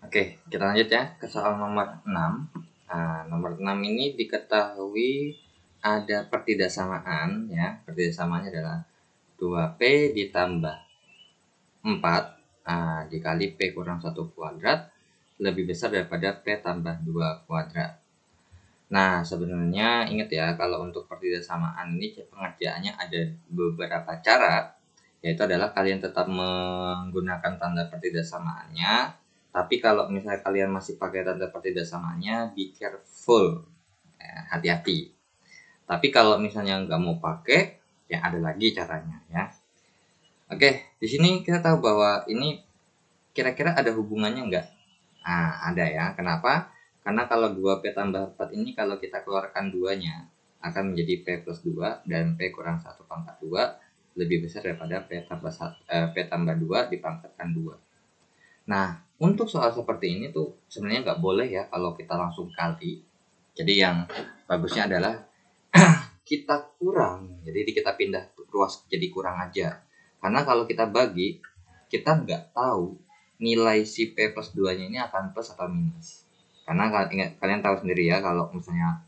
Oke, kita lanjut ya ke soal nomor 6. Nomor 6 ini diketahui ada pertidaksamaan ya. Pertidaksamaannya adalah 2P ditambah 4 dikali P kurang 1 kuadrat lebih besar daripada P tambah 2 kuadrat. Nah, sebenarnya ingat ya, kalau untuk pertidaksamaan ini pengerjaannya ada beberapa cara, yaitu adalah kalian tetap menggunakan tanda pertidaksamaannya. Tapi kalau misalnya kalian masih pakai tanda pertidaksamaannya, be careful, hati-hati. Tapi kalau misalnya nggak mau pakai, ya ada lagi caranya ya. Oke, di sini kita tahu bahwa ini kira-kira ada hubungannya nggak? Ada ya. Kenapa? Karena kalau 2P tambah 4 ini kalau kita keluarkan duanya akan menjadi P plus 2 dan P kurang 1 pangkat 2 lebih besar daripada P tambah 2 dipangkatkan 2. Nah, untuk soal seperti ini tuh sebenarnya nggak boleh ya kalau kita langsung kali. Jadi yang bagusnya adalah kita kurang. Jadi kita pindah ruas jadi kurang aja. Karena kalau kita bagi, kita nggak tahu nilai si P plus 2-nya ini akan plus atau minus. Karena kalian tahu sendiri ya, kalau misalnya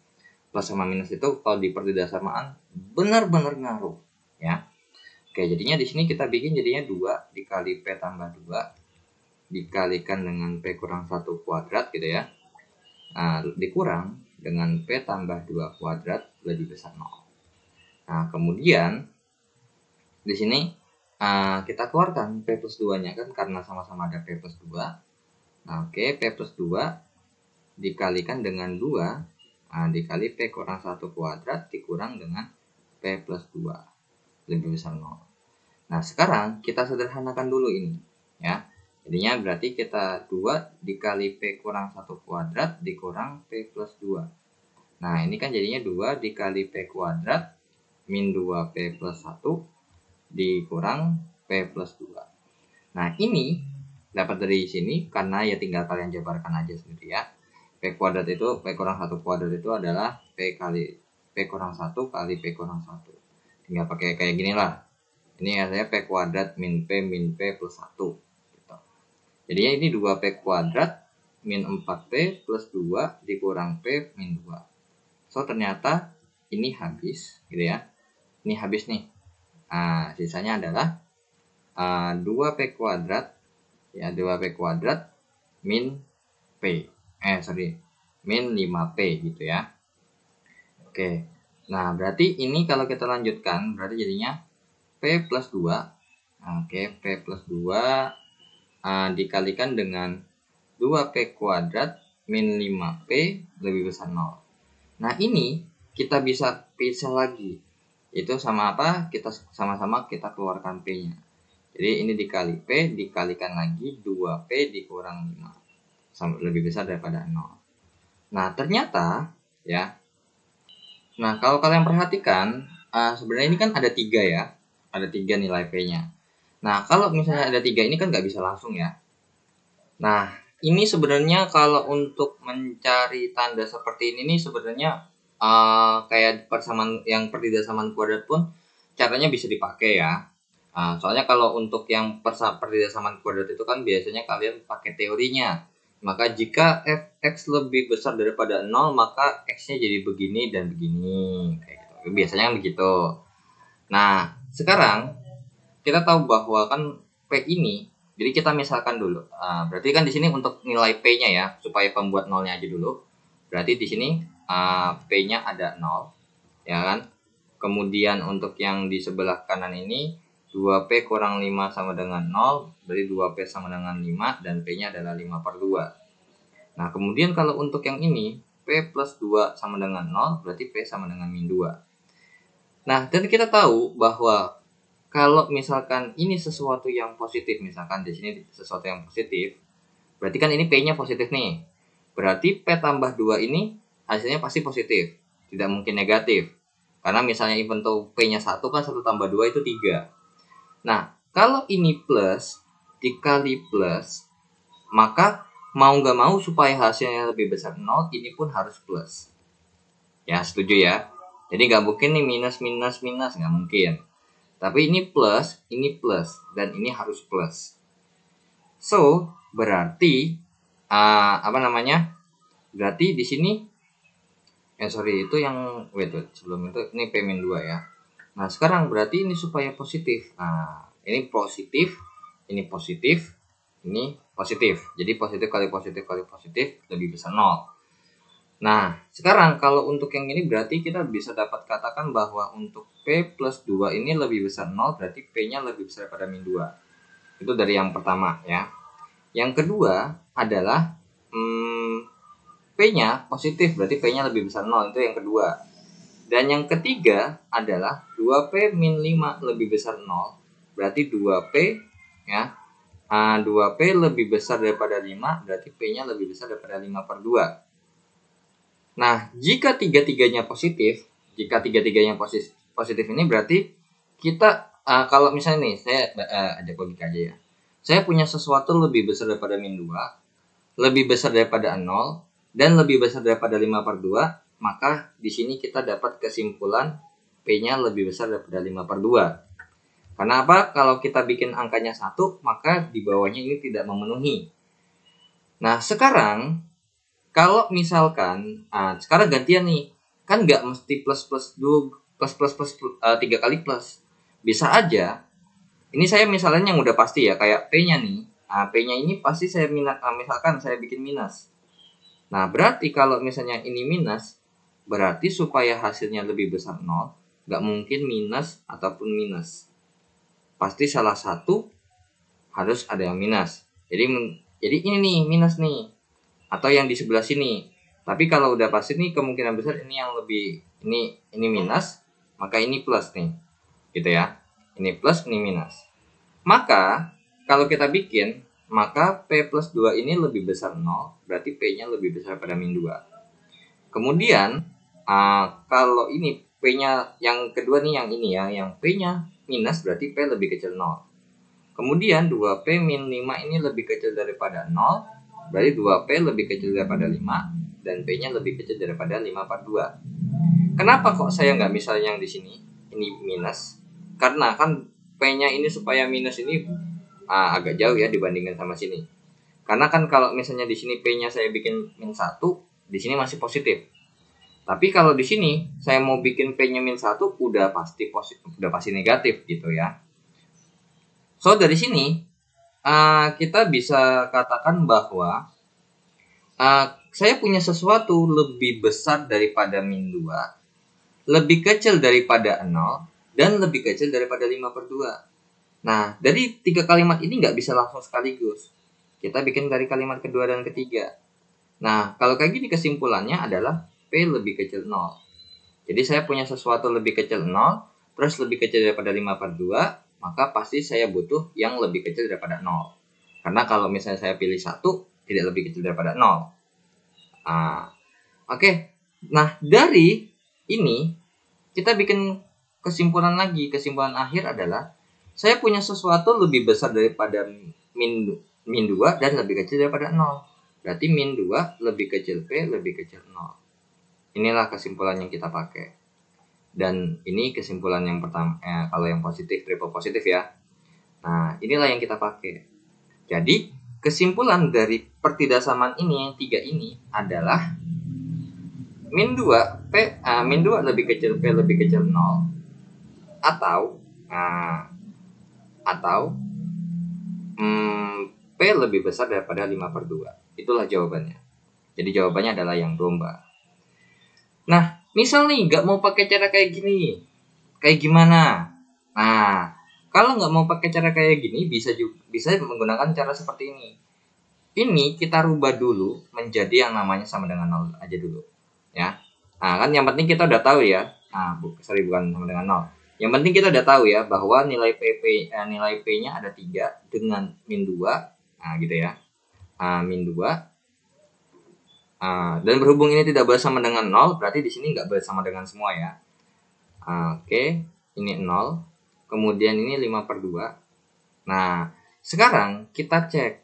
plus sama minus itu kalau di pertidaksamaan benar-benar ngaruh ya. Oke, jadinya di sini kita bikin jadinya 2 dikali P tambah 2 dikalikan dengan P kurang 1 kuadrat gitu ya. Dikurang dengan P tambah 2 kuadrat lebih besar 0. Nah, kemudian di sini kita keluarkan P plus 2-nya kan karena sama-sama ada P plus 2. Nah, oke, P plus 2 dikalikan dengan 2 dikali P kurang 1 kuadrat dikurang dengan P plus 2 lebih besar 0. Nah, sekarang kita sederhanakan dulu ini ya. Jadinya berarti kita 2 dikali P kurang 1 kuadrat dikurang P plus 2. Nah, ini kan jadinya 2 dikali P kuadrat min 2P plus 1 dikurang P plus 2. Nah, ini dapat dari sini karena ya tinggal kalian jabarkan aja sendiri ya. P kuadrat itu, P kurang 1 kuadrat itu adalah P kali P kurang 1 kali P kurang 1. Tinggal pakai kayak gini lah. Ini artinya P kuadrat min P plus 1. Gitu. Jadinya ini 2P kuadrat min 4P plus 2 dikurang P min 2. So, ternyata ini habis gitu ya. Ini habis nih. Sisanya adalah 2P kuadrat ya, 2P kuadrat min P min 5P gitu ya. Oke, nah berarti ini kalau kita lanjutkan berarti jadinya P plus 2. Oke, P plus 2 dikalikan dengan 2P kuadrat min 5P lebih besar 0. Nah, ini kita bisa pisah lagi. Itu sama apa? Kita sama-sama kita keluarkan P-nya. Jadi ini dikali P dikalikan lagi 2P dikurang 5. Sama lebih besar daripada 0. Nah, ternyata ya. Nah, kalau kalian perhatikan sebenarnya ini kan ada 3 ya. Ada 3 nilai P-nya. Nah, kalau misalnya ada 3 ini kan nggak bisa langsung ya. Nah, ini sebenarnya kalau untuk mencari tanda seperti ini nih sebenarnya kayak persamaan yang pertidaksamaan kuadrat pun caranya bisa dipakai ya. Soalnya kalau untuk yang pertidaksamaan kuadrat itu kan biasanya kalian pakai teorinya. Maka jika fx lebih besar daripada 0 maka x-nya jadi begini dan begini kayak gitu. Biasanya kan begitu. Nah, sekarang kita tahu bahwa kan P ini, jadi kita misalkan dulu. Berarti kan di sini untuk nilai P-nya ya, supaya pembuat nolnya aja dulu. Berarti di sini P-nya ada 0, ya kan? Kemudian untuk yang di sebelah kanan ini 2P kurang 5 sama dengan 0, berarti 2P sama dengan 5 dan P-nya adalah 5/2. Nah, kemudian kalau untuk yang ini P plus 2 sama dengan 0, berarti P sama dengan min 2. Nah, dan kita tahu bahwa kalau misalkan ini sesuatu yang positif, misalkan di sini sesuatu yang positif, berarti kan ini P-nya positif nih. Berarti P tambah 2 ini hasilnya pasti positif, tidak mungkin negatif. Karena misalnya even though P-nya 1 kan 1 tambah 2 itu 3. Nah, kalau ini plus dikali plus, maka mau nggak mau supaya hasilnya lebih besar 0, ini pun harus plus. Ya, setuju ya? Jadi nggak mungkin nih minus, nggak mungkin. Tapi ini plus, dan ini harus plus. So, berarti apa namanya? Berarti di sini itu yang sebelum itu ini P-2 ya. Nah, sekarang berarti ini supaya positif. Nah, ini positif, ini positif, ini positif. Jadi positif kali positif kali positif lebih besar 0. Nah, sekarang kalau untuk yang ini berarti kita bisa dapat katakan bahwa untuk P plus 2 ini lebih besar 0, berarti P-nya lebih besar daripada min 2. Itu dari yang pertama ya. Yang kedua adalah P-nya positif, berarti P-nya lebih besar 0, itu yang kedua. Dan yang ketiga adalah 2P min 5 lebih besar 0, berarti 2P ya. 2P lebih besar daripada 5, berarti P-nya lebih besar daripada 5/2. Nah, jika tiga-tiganya positif ini berarti kita kalau misalnya nih, saya ajak logika aja ya. Saya punya sesuatu lebih besar daripada min 2, lebih besar daripada 0, dan lebih besar daripada 5/2, maka di sini kita dapat kesimpulan P-nya lebih besar daripada 5/2. Karena apa? Kalau kita bikin angkanya 1, maka di bawahnya ini tidak memenuhi. Nah, sekarang kalau misalkan sekarang gantian nih, kan nggak mesti plus 3 kali plus. Bisa aja, ini saya misalnya yang udah pasti ya, kayak P-nya nih. P-nya ini pasti saya misalkan saya bikin minus. Nah, berarti kalau misalnya ini minus, berarti supaya hasilnya lebih besar 0, nggak mungkin minus ataupun minus. Pasti salah satu harus ada yang minus. Jadi ini nih minus nih, atau yang di sebelah sini. Tapi kalau udah pasti nih kemungkinan besar ini yang lebih ini minus, maka ini plus nih, gitu ya. Ini plus, ini minus. Maka kalau kita bikin, maka P plus 2 ini lebih besar 0, berarti P-nya lebih besar pada min 2. Kemudian, kalau ini P-nya yang kedua nih, yang ini ya, yang P-nya minus, berarti P lebih kecil 0. Kemudian 2P min 5 ini lebih kecil daripada 0, berarti 2P lebih kecil daripada 5, dan P-nya lebih kecil daripada 5/2. Kenapa kok saya nggak misalnya yang di sini, ini minus? Karena kan P-nya ini supaya minus ini agak jauh ya dibandingkan sama sini. Karena kan kalau misalnya di sini P-nya saya bikin min 1, di sini masih positif. Tapi kalau di sini saya mau bikin P-nya min 1, udah pasti negatif gitu ya. So dari sini kita bisa katakan bahwa saya punya sesuatu lebih besar daripada min 2, lebih kecil daripada 0, dan lebih kecil daripada 5/2. Nah, dari 3 kalimat ini nggak bisa langsung sekaligus. Kita bikin dari kalimat kedua dan ketiga. Nah, kalau kayak gini kesimpulannya adalah P lebih kecil 0. Jadi saya punya sesuatu lebih kecil 0, terus lebih kecil daripada 5/2, maka pasti saya butuh yang lebih kecil daripada 0. Karena kalau misalnya saya pilih 1, tidak lebih kecil daripada 0. Oke. Nah, dari ini kita bikin kesimpulan lagi. Kesimpulan akhir adalah saya punya sesuatu lebih besar daripada min 2 dan lebih kecil daripada 0. Berarti min 2 lebih kecil P lebih kecil 0. Inilah kesimpulan yang kita pakai. Dan ini kesimpulan yang pertama, kalau yang positif, triple positif ya. Nah, inilah yang kita pakai. Jadi, kesimpulan dari pertidasaman ini, yang 3 ini adalah min 2 lebih kecil P lebih kecil 0, atau P lebih besar daripada 5/2. Itulah jawabannya. Jadi jawabannya adalah yang domba. Nah, misal nih nggak mau pakai cara kayak gini, kayak gimana? Nah, kalau nggak mau pakai cara kayak gini, bisa menggunakan cara seperti ini. Ini kita rubah dulu menjadi yang namanya sama dengan 0 aja dulu, ya. Nah, kan yang penting kita udah tahu ya. Bukan sama dengan 0. Yang penting kita udah tahu ya bahwa nilai P-nya ada 3 dengan min 2. Nah, gitu ya. Min 2. Dan berhubung ini tidak bersama dengan 0, berarti di sini nggak bersama dengan semua ya. Oke, ini 0. Kemudian ini 5/2. Nah, sekarang kita cek.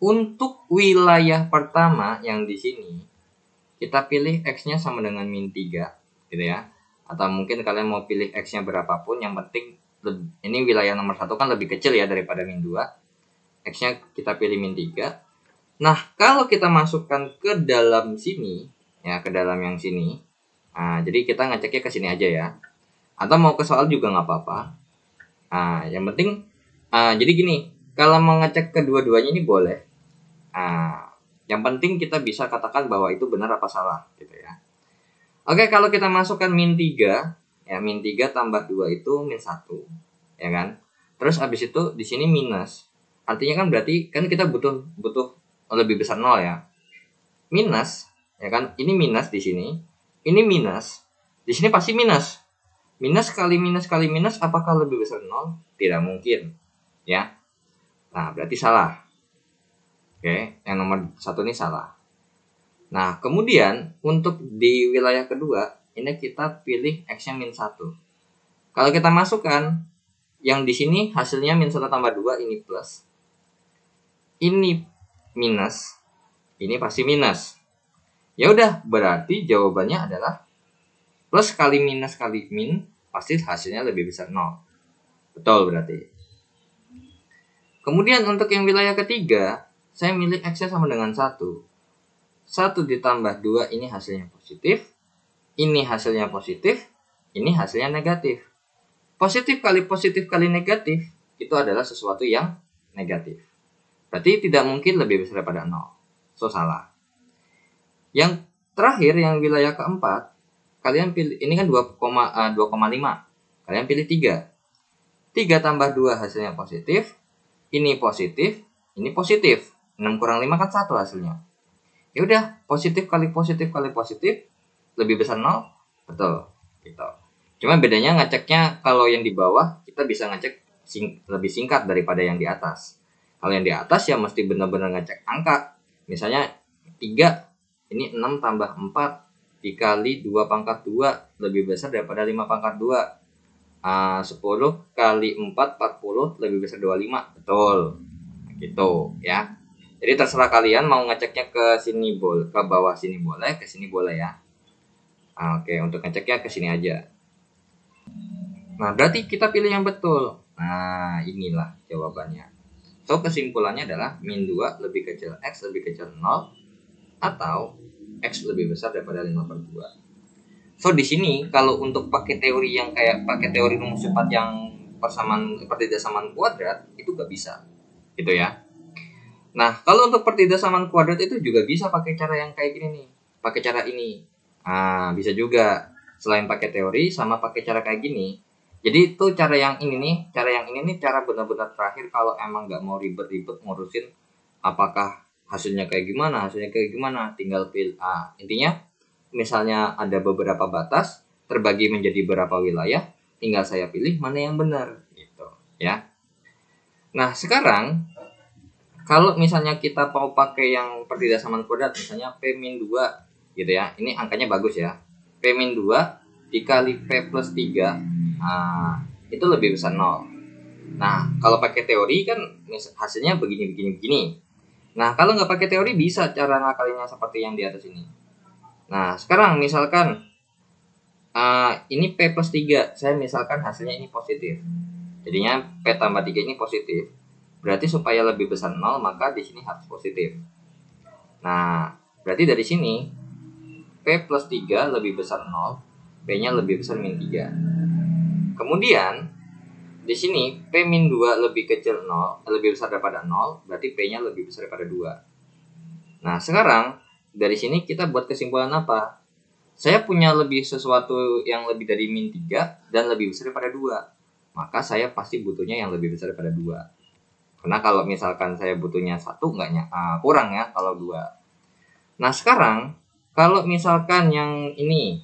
Untuk wilayah pertama yang di sini, kita pilih X-nya sama dengan min 3, gitu ya. Atau mungkin kalian mau pilih X-nya berapapun, yang penting ini wilayah nomor 1 kan lebih kecil ya daripada min 2. X-nya kita pilih min 3. Nah, kalau kita masukkan ke dalam sini, ya ke dalam yang sini, nah, jadi kita ngeceknya ke sini aja ya. Atau mau ke soal juga nggak apa-apa. Nah, yang penting, jadi gini, kalau mau ngecek kedua-duanya ini boleh. Yang penting kita bisa katakan bahwa itu benar apa salah, gitu ya. Oke, kalau kita masukkan min 3, ya min 3 tambah 2 itu min 1, ya kan? Terus habis itu di sini minus. Artinya kan berarti kan kita butuh lebih besar 0 ya. Minus, ya kan? Ini minus di sini. Ini minus. Di sini pasti minus. Minus kali minus apakah lebih besar 0? Tidak mungkin, ya. Nah, berarti salah. Oke, yang nomor 1 ini salah. Nah, kemudian untuk di wilayah kedua, ini kita pilih X-nya min 1. Kalau kita masukkan, yang di sini hasilnya min 1 tambah 2, ini plus. Ini minus, ini pasti minus. Ya udah, berarti jawabannya adalah plus kali minus kali min, pasti hasilnya lebih besar 0. Betul berarti. Kemudian untuk yang wilayah ketiga, saya milih X-nya sama dengan 1. 1 ditambah 2 ini hasilnya positif. Ini hasilnya positif. Ini hasilnya negatif. Positif kali negatif itu adalah sesuatu yang negatif. Berarti tidak mungkin lebih besar daripada 0. So, salah. Yang terakhir, yang wilayah keempat, kalian pilih, ini kan 2,5. Kalian pilih 3. 3 tambah 2 hasilnya positif. Ini positif. Ini positif. 6 kurang 5 kan 1 hasilnya. Ya udah, positif kali positif lebih besar 0. Betul, gitu. Cuma bedanya ngeceknya kalau yang di bawah kita bisa ngecek lebih singkat daripada yang di atas. Kalau yang di atas ya mesti benar-benar ngecek angka. Misalnya 3, ini 6 tambah 4 dikali 2 pangkat 2 lebih besar daripada 5 pangkat 2. 10 kali 4, 40 lebih besar 25. Betul, gitu ya. Jadi terserah kalian mau ngeceknya ke sini boleh, ke bawah sini boleh, ke sini boleh ya. Oke, untuk ngeceknya ke sini aja. Nah, berarti kita pilih yang betul. Nah, inilah jawabannya. So, kesimpulannya adalah min 2 lebih kecil X lebih kecil 0 atau X lebih besar daripada 5/2. So, di sini kalau untuk pakai teori yang kayak pakai teori rumus cepat yang persamaan pertidasamaan kuadrat itu gak bisa. Gitu ya. Nah, kalau untuk pertidasamaan kuadrat itu juga bisa pakai cara yang kayak gini nih. Pakai cara ini. Bisa juga. Selain pakai teori sama pakai cara kayak gini. Jadi itu cara yang ini nih. Cara yang ini nih cara benar-benar terakhir kalau emang nggak mau ribet-ribet ngurusin apakah hasilnya kayak gimana. Tinggal pilih. Intinya misalnya ada beberapa batas terbagi menjadi beberapa wilayah. Tinggal saya pilih mana yang benar. Gitu ya. Nah, sekarang kalau misalnya kita mau pakai yang pertidasamaan kuadrat, misalnya P-2 gitu ya. Ini angkanya bagus ya. P-2 dikali P plus 3 itu lebih besar 0. Nah, kalau pakai teori kan hasilnya begini. Nah, kalau nggak pakai teori bisa cara ngakalinnya seperti yang di atas ini. Nah, sekarang misalkan ini P plus 3. Saya misalkan hasilnya ini positif. Jadinya P tambah 3 ini positif. Berarti supaya lebih besar 0 maka di sini harus positif. Nah, berarti dari sini P plus 3 lebih besar 0, P-nya lebih besar min 3. Kemudian di sini P min 2 lebih kecil 0, lebih besar daripada 0, berarti P-nya lebih besar daripada 2. Nah, sekarang dari sini kita buat kesimpulan apa? Saya punya sesuatu yang lebih dari min 3 dan lebih besar daripada 2. Maka saya pasti butuhnya yang lebih besar daripada 2. Karena kalau misalkan saya butuhnya 1 kurang ya kalau 2. Nah, sekarang kalau misalkan yang ini,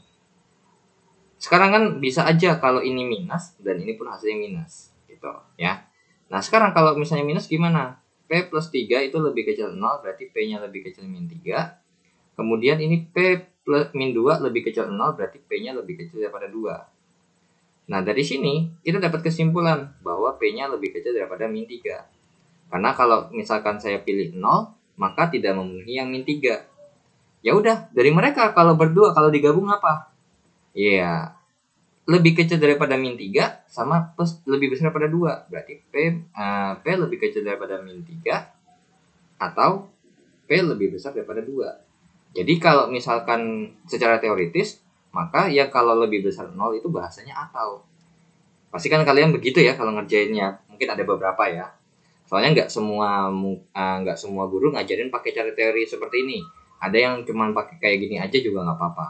sekarang kan bisa aja kalau ini minus dan ini pun hasilnya minus gitu ya. Nah, sekarang kalau misalnya minus gimana? P plus 3 itu lebih kecil 0, berarti P-nya lebih kecil min 3. Kemudian ini P plus min 2 lebih kecil 0, berarti P-nya lebih kecil daripada 2. Nah, dari sini kita dapat kesimpulan bahwa P-nya lebih kecil daripada min 3. Karena kalau misalkan saya pilih 0, maka tidak memenuhi yang min 3. Ya udah, dari mereka kalau berdua, kalau digabung apa? Iya, lebih kecil daripada min 3 sama plus lebih besar daripada 2. Berarti P lebih kecil daripada min 3 atau P lebih besar daripada 2. Jadi kalau misalkan secara teoritis, maka ya kalau lebih besar 0 itu bahasanya atau. Pasti kan kalian begitu ya kalau ngerjainnya. Mungkin ada beberapa ya. Soalnya nggak semua guru ngajarin pakai cara teori seperti ini. Ada yang cuma pakai kayak gini aja juga nggak apa-apa.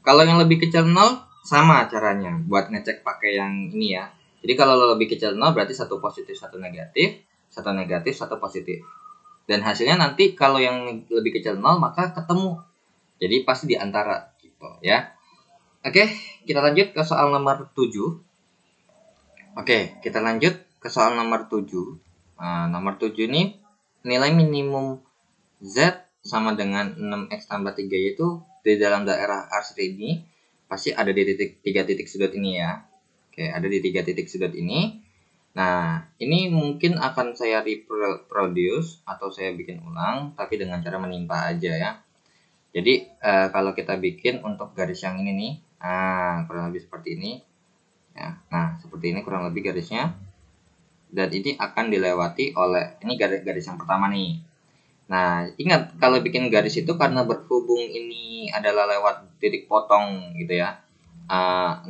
Kalau yang lebih kecil 0 sama caranya buat ngecek pakai yang ini ya. Jadi kalau lebih kecil 0 berarti satu positif, satu negatif, satu positif. Dan hasilnya nanti kalau yang lebih kecil 0 maka ketemu. Jadi pasti di antara gitu ya. Oke, kita lanjut ke soal nomor 7. Oke, kita lanjut ke soal nomor 7. Nah, nomor 7 ini nilai minimum Z sama dengan 6X tambah 3 yaitu di dalam daerah R ini pasti ada di 3 titik sudut ini ya. Oke, ada di 3 titik sudut ini. Nah, ini mungkin akan saya reproduce atau saya bikin ulang tapi dengan cara menimpa aja ya. Jadi kalau kita bikin untuk garis yang ini nih, kurang lebih seperti ini ya. Nah, seperti ini kurang lebih garisnya. Dan ini akan dilewati oleh ini garis yang pertama nih. Nah, ingat kalau bikin garis itu karena berhubung ini adalah lewat titik potong gitu ya. 0,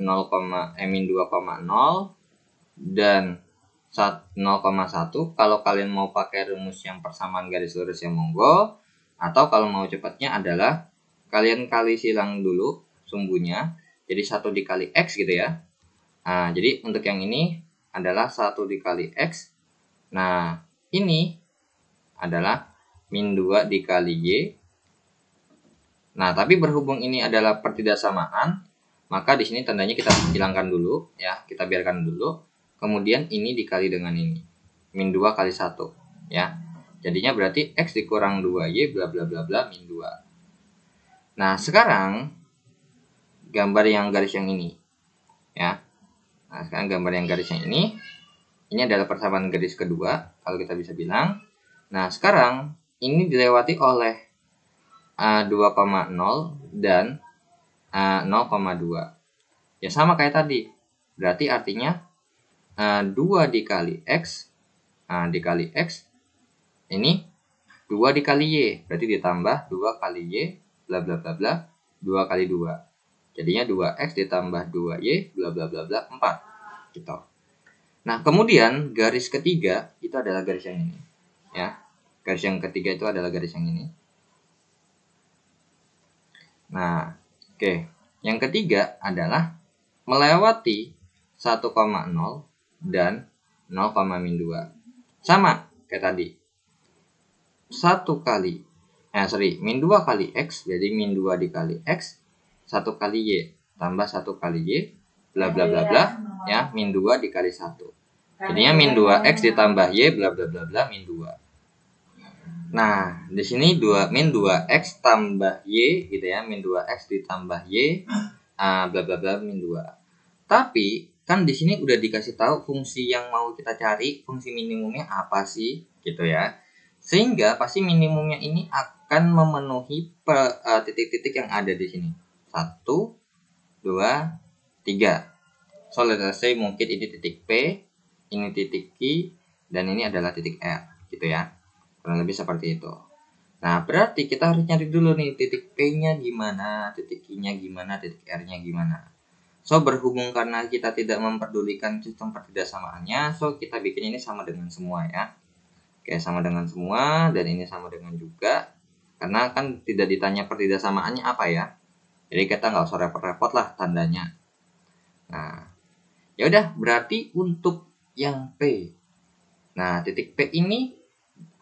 min 2,0 dan 0,1. Kalau kalian mau pakai rumus yang persamaan garis lurus yang monggo, atau kalau mau cepatnya adalah kalian kali silang dulu sumbunya. Jadi 1 dikali X gitu ya. Nah, jadi untuk yang ini adalah 1 dikali X. Nah, ini adalah min 2 dikali Y. Nah, tapi berhubung ini adalah pertidaksamaan, maka di sini tandanya kita hilangkan dulu ya, kita biarkan dulu. Kemudian ini dikali dengan ini. Min 2 kali 1 ya. Jadinya berarti X dikurang 2Y bla bla bla bla min 2. Nah, sekarang gambar yang garis yang ini ya. Nah, sekarang gambar yang garis yang ini adalah persamaan garis kedua kalau kita bisa bilang. Nah, sekarang ini dilewati oleh 2,0 dan 0,2. Ya sama kayak tadi. Berarti artinya 2 dikali X dikali X ini 2 dikali Y. Berarti ditambah 2 kali Y bla bla bla bla 2 kali 2. Jadinya 2X ditambah 2Y bla bla bla bla 4 gitu. Nah, kemudian garis ketiga itu adalah garis yang ini ya. Garis yang ketiga itu adalah garis yang ini. Nah, oke. Yang ketiga adalah melewati 1,0 dan 0,-2. Sama kayak tadi. Min 2 kali X, jadi min 2 dikali X, 1 kali Y, tambah 1 kali Y, bla bla bla bla, ya, min 2 dikali 1. Jadinya min 2X ditambah Y, bla bla bla bla, min 2. Nah, di sini min 2X tambah Y gitu ya, min 2X ditambah Y, bla bla bla, min 2. Tapi kan di sini udah dikasih tahu fungsi yang mau kita cari, fungsi minimumnya apa sih gitu ya. Sehingga pasti minimumnya ini akan memenuhi titik-titik yang ada di sini. 1, 2, 3. So let's say mungkin ini titik P, ini titik Q, dan ini adalah titik R gitu ya. Kurang lebih seperti itu. Nah, berarti kita harus nyari dulu nih titik P-nya gimana, titik Q-nya gimana, titik R-nya gimana. So, berhubung karena kita tidak memperdulikan sistem pertidaksamaannya, so kita bikin ini sama dengan semua ya. Oke, sama dengan semua, dan ini sama dengan juga. Karena kan tidak ditanya pertidaksamaannya apa ya. Jadi kita nggak usah repot-repot lah tandanya. Nah, ya udah berarti untuk yang P. Nah, titik P ini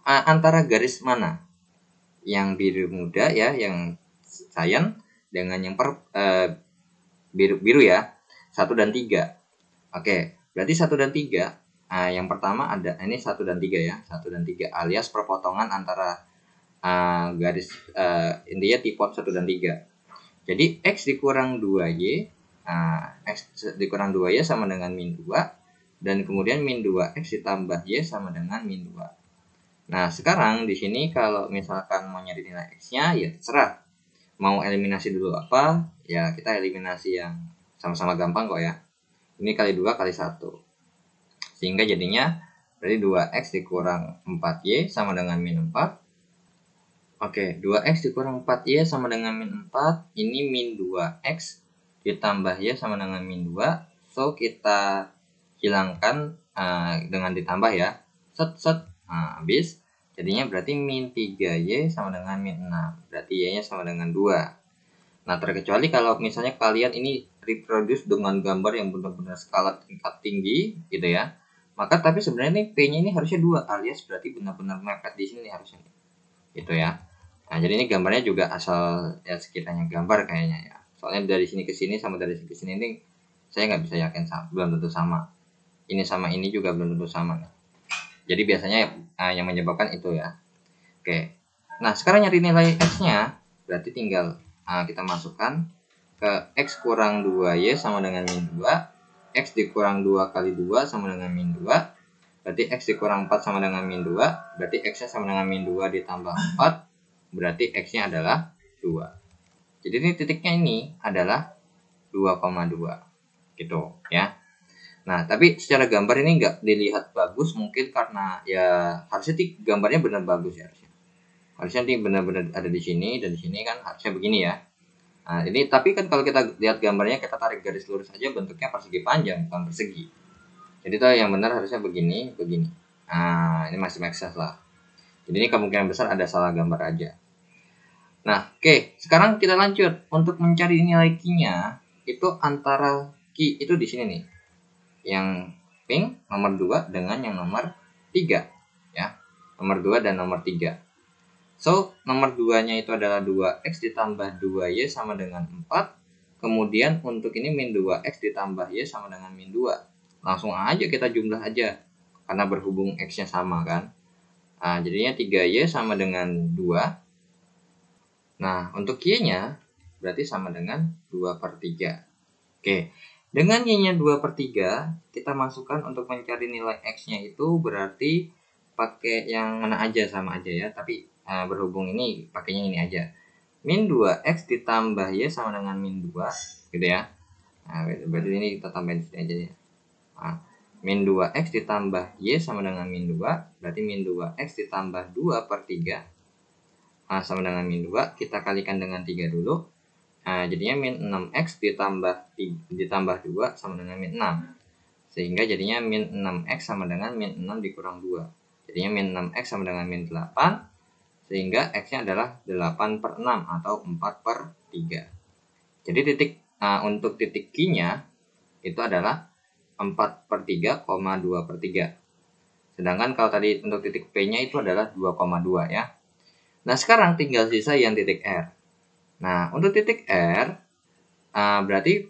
antara garis mana? Yang biru muda ya, yang cyan, dengan yang biru ya, 1 dan 3. Oke, berarti 1 dan 3. Yang pertama ada ini 1 dan 3 ya, 1 dan 3 alias perpotongan antara garis intinya tipot 1 dan 3. Jadi X dikurang 2Y, X dikurang 2Y sama dengan min 2, dan kemudian min 2X ditambah Y sama dengan min 2. Nah, sekarang di sini kalau misalkan mau nyari nilai X-nya ya terserah. Mau eliminasi dulu apa? Ya kita eliminasi yang sama-sama gampang kok ya. Ini kali 2 kali 1. Sehingga jadinya berarti 2X dikurang 4Y sama dengan min 4. Oke, 2x dikurang 4y sama dengan min 4. Ini min 2x ditambah y sama dengan min 2. So, kita hilangkan dengan ditambah ya. Set. Nah, habis. Jadinya berarti min 3y sama dengan min 6. Berarti y-nya sama dengan 2. Nah, terkecuali kalau misalnya kalian ini reproduce dengan gambar yang benar-benar skala tingkat tinggi gitu ya. Maka tapi sebenarnya nih P-nya ini harusnya 2 alias berarti benar-benar mepet di sini nih harusnya. Gitu ya. Nah, jadi ini gambarnya juga asal ya sekiranya gambar kayaknya ya. Soalnya dari sini ke sini sama dari sini ke sini ini saya nggak bisa yakin sama, belum tentu sama. Ini sama ini juga belum tentu sama. Jadi biasanya yang menyebabkan itu ya. Oke. Nah, sekarang nyari nilai x-nya berarti tinggal kita masukkan ke x kurang 2y sama dengan min 2. X dikurang 2 kali 2 sama dengan min 2. Berarti x dikurang 4 sama dengan min 2. Berarti x-nya sama dengan min 2 ditambah 4. Berarti x-nya adalah 2. Jadi ini titiknya ini adalah 2,2 gitu ya. Nah, tapi secara gambar ini nggak dilihat bagus mungkin karena ya harusnya gambarnya benar bagus ya harusnya. Harusnya ini benar-benar ada di sini dan di sini kan harusnya begini ya. Nah, ini tapi kan kalau kita lihat gambarnya kita tarik garis lurus saja bentuknya persegi panjang bukan persegi. Jadi tuh yang benar harusnya begini. Nah, ini masih make sense lah. Jadi ini kemungkinan besar ada salah gambar aja. Nah, oke. Sekarang kita lanjut. Untuk mencari nilai Q-nya, itu antara Q itu di sini nih. Yang pink, nomor 2, dengan yang nomor 3. Ya, nomor 2 dan nomor 3. So, nomor 2-nya itu adalah 2x ditambah 2y sama dengan 4. Kemudian untuk ini min 2x ditambah y sama dengan min 2. Langsung aja kita jumlah aja. Karena berhubung x-nya sama kan. Nah, jadinya 3y sama dengan 2. Nah, untuk y-nya berarti sama dengan 2/3. Oke, dengan y-nya 2/3, kita masukkan untuk mencari nilai x-nya itu berarti pakai yang mana aja sama aja ya. Tapi berhubung ini pakainya ini aja. Min 2x ditambah y sama dengan min 2, gitu ya. Nah, berarti ini kita tambahin di sini aja ya. Nah, min 2x ditambah y sama dengan min 2, berarti min 2x ditambah 2/3. Sama dengan min 2, kita kalikan dengan 3 dulu. Nah, jadinya min 6x ditambah 2 sama dengan min 6. Sehingga jadinya min 6x sama dengan min 6 dikurang 2. Jadinya min 6x sama dengan min 8. Sehingga x-nya adalah 8/6 atau 4/3. Jadi untuk titik Q-nya itu adalah 4/3, 2/3. Sedangkan kalau tadi untuk titik P-nya itu adalah 2,2 ya. Nah, sekarang tinggal sisa yang titik R. Nah, untuk titik R, berarti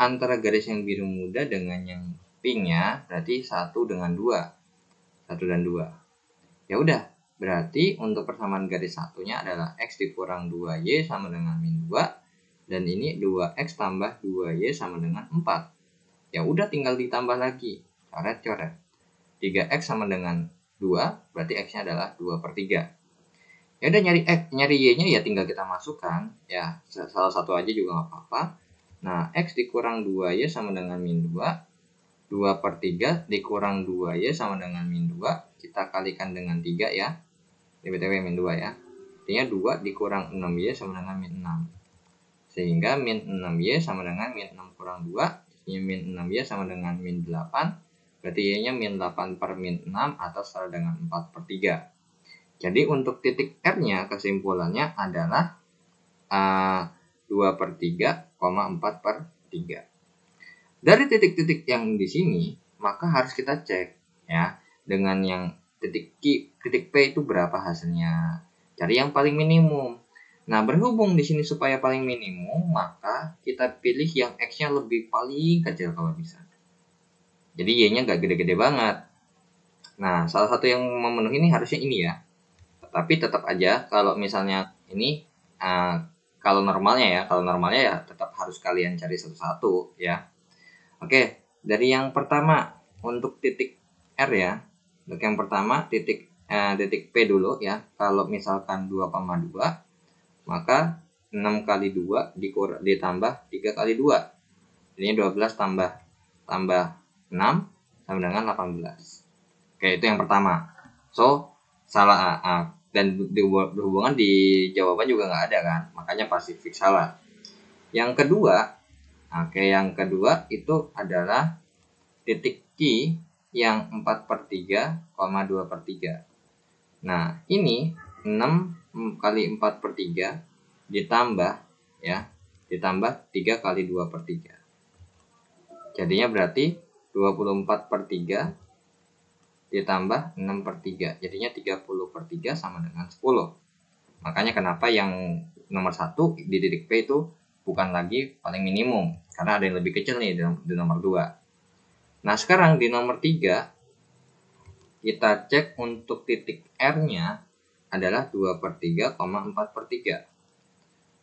antara garis yang biru muda dengan yang pinknya, berarti 1 dengan 2. 1 dan 2. Ya udah, berarti untuk persamaan garis satunya adalah x dikurang 2y sama dengan min 2. Dan ini 2x tambah 2y sama dengan 4. Ya udah, tinggal ditambah lagi. Coret-coret. 3x sama dengan 2, berarti x-nya adalah 2/3. Ya udah, nyari y-nya ya tinggal kita masukkan ya, salah satu aja juga nggak apa-apa. Nah, x dikurang 2y sama dengan min 2. 2/3 dikurang 2y sama dengan min 2. Kita kalikan dengan 3 ya. Ini btw min 2 ya. Artinya 2 dikurang 6y sama dengan min 6. Sehingga min 6y sama dengan min 6 kurang 2. Jadi min 6y sama dengan min 8. Berarti y-nya min 8 per min 6 atau setara dengan 4/3. Jadi untuk titik R-nya kesimpulannya adalah 2/3, 4/3. Dari titik-titik yang di sini, maka harus kita cek ya dengan yang titik P itu berapa hasilnya. Cari yang paling minimum. Nah, berhubung di sini supaya paling minimum, maka kita pilih yang X-nya lebih paling kecil kalau bisa. Jadi Y-nya nggak gede-gede banget. Nah, salah satu yang memenuhi ini harusnya ini ya. Tapi tetap aja kalau misalnya ini kalau normalnya ya tetap harus kalian cari satu-satu ya. Oke, dari yang pertama untuk titik R ya. Untuk yang pertama titik P dulu ya. Kalau misalkan 2,2, maka 6 kali 2 ditambah 3 kali 2. Ini 12 tambah 6 sama dengan 18. Oke, itu yang pertama. So, salah dan berhubungan di jawaban juga nggak ada kan, makanya pasifik salah. Yang kedua, yang kedua itu adalah titik Q yang 4/3, 2/3. Nah, ini 6 kali 4/3 ditambah 3 kali 2/3. Jadinya berarti 24/3 ditambah 6/3, jadinya 30/3 sama dengan 10. Makanya kenapa yang nomor 1 di titik P itu bukan lagi paling minimum, karena ada yang lebih kecil nih di nomor 2. Nah, sekarang di nomor 3 kita cek untuk titik R-nya adalah 2/3, 4/3.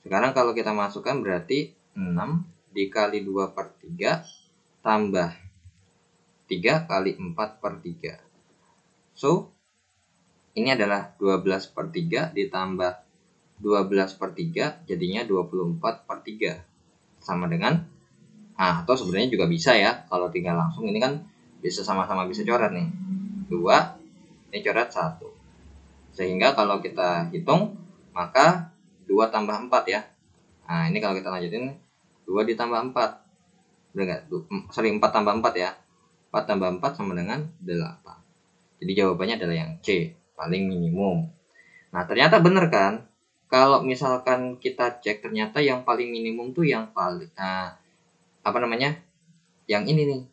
Sekarang kalau kita masukkan berarti 6 dikali 2/3 tambah 3 kali 4/3. So, ini adalah 12/3 ditambah 12/3, jadinya 24/3. Sama dengan, atau sebenarnya juga bisa ya, kalau tinggal langsung ini kan bisa sama-sama bisa coret nih. 2, ini coret 1. Sehingga kalau kita hitung, maka 2 tambah 4 ya. Nah, ini kalau kita lanjutin, 2 ditambah 4. Udah enggak? 4 tambah 4 ya. 4 tambah 4 sama dengan 8. Jadi jawabannya adalah yang C, paling minimum. Nah, ternyata benar kan? Kalau misalkan kita cek, ternyata yang paling minimum tuh yang paling yang ini nih.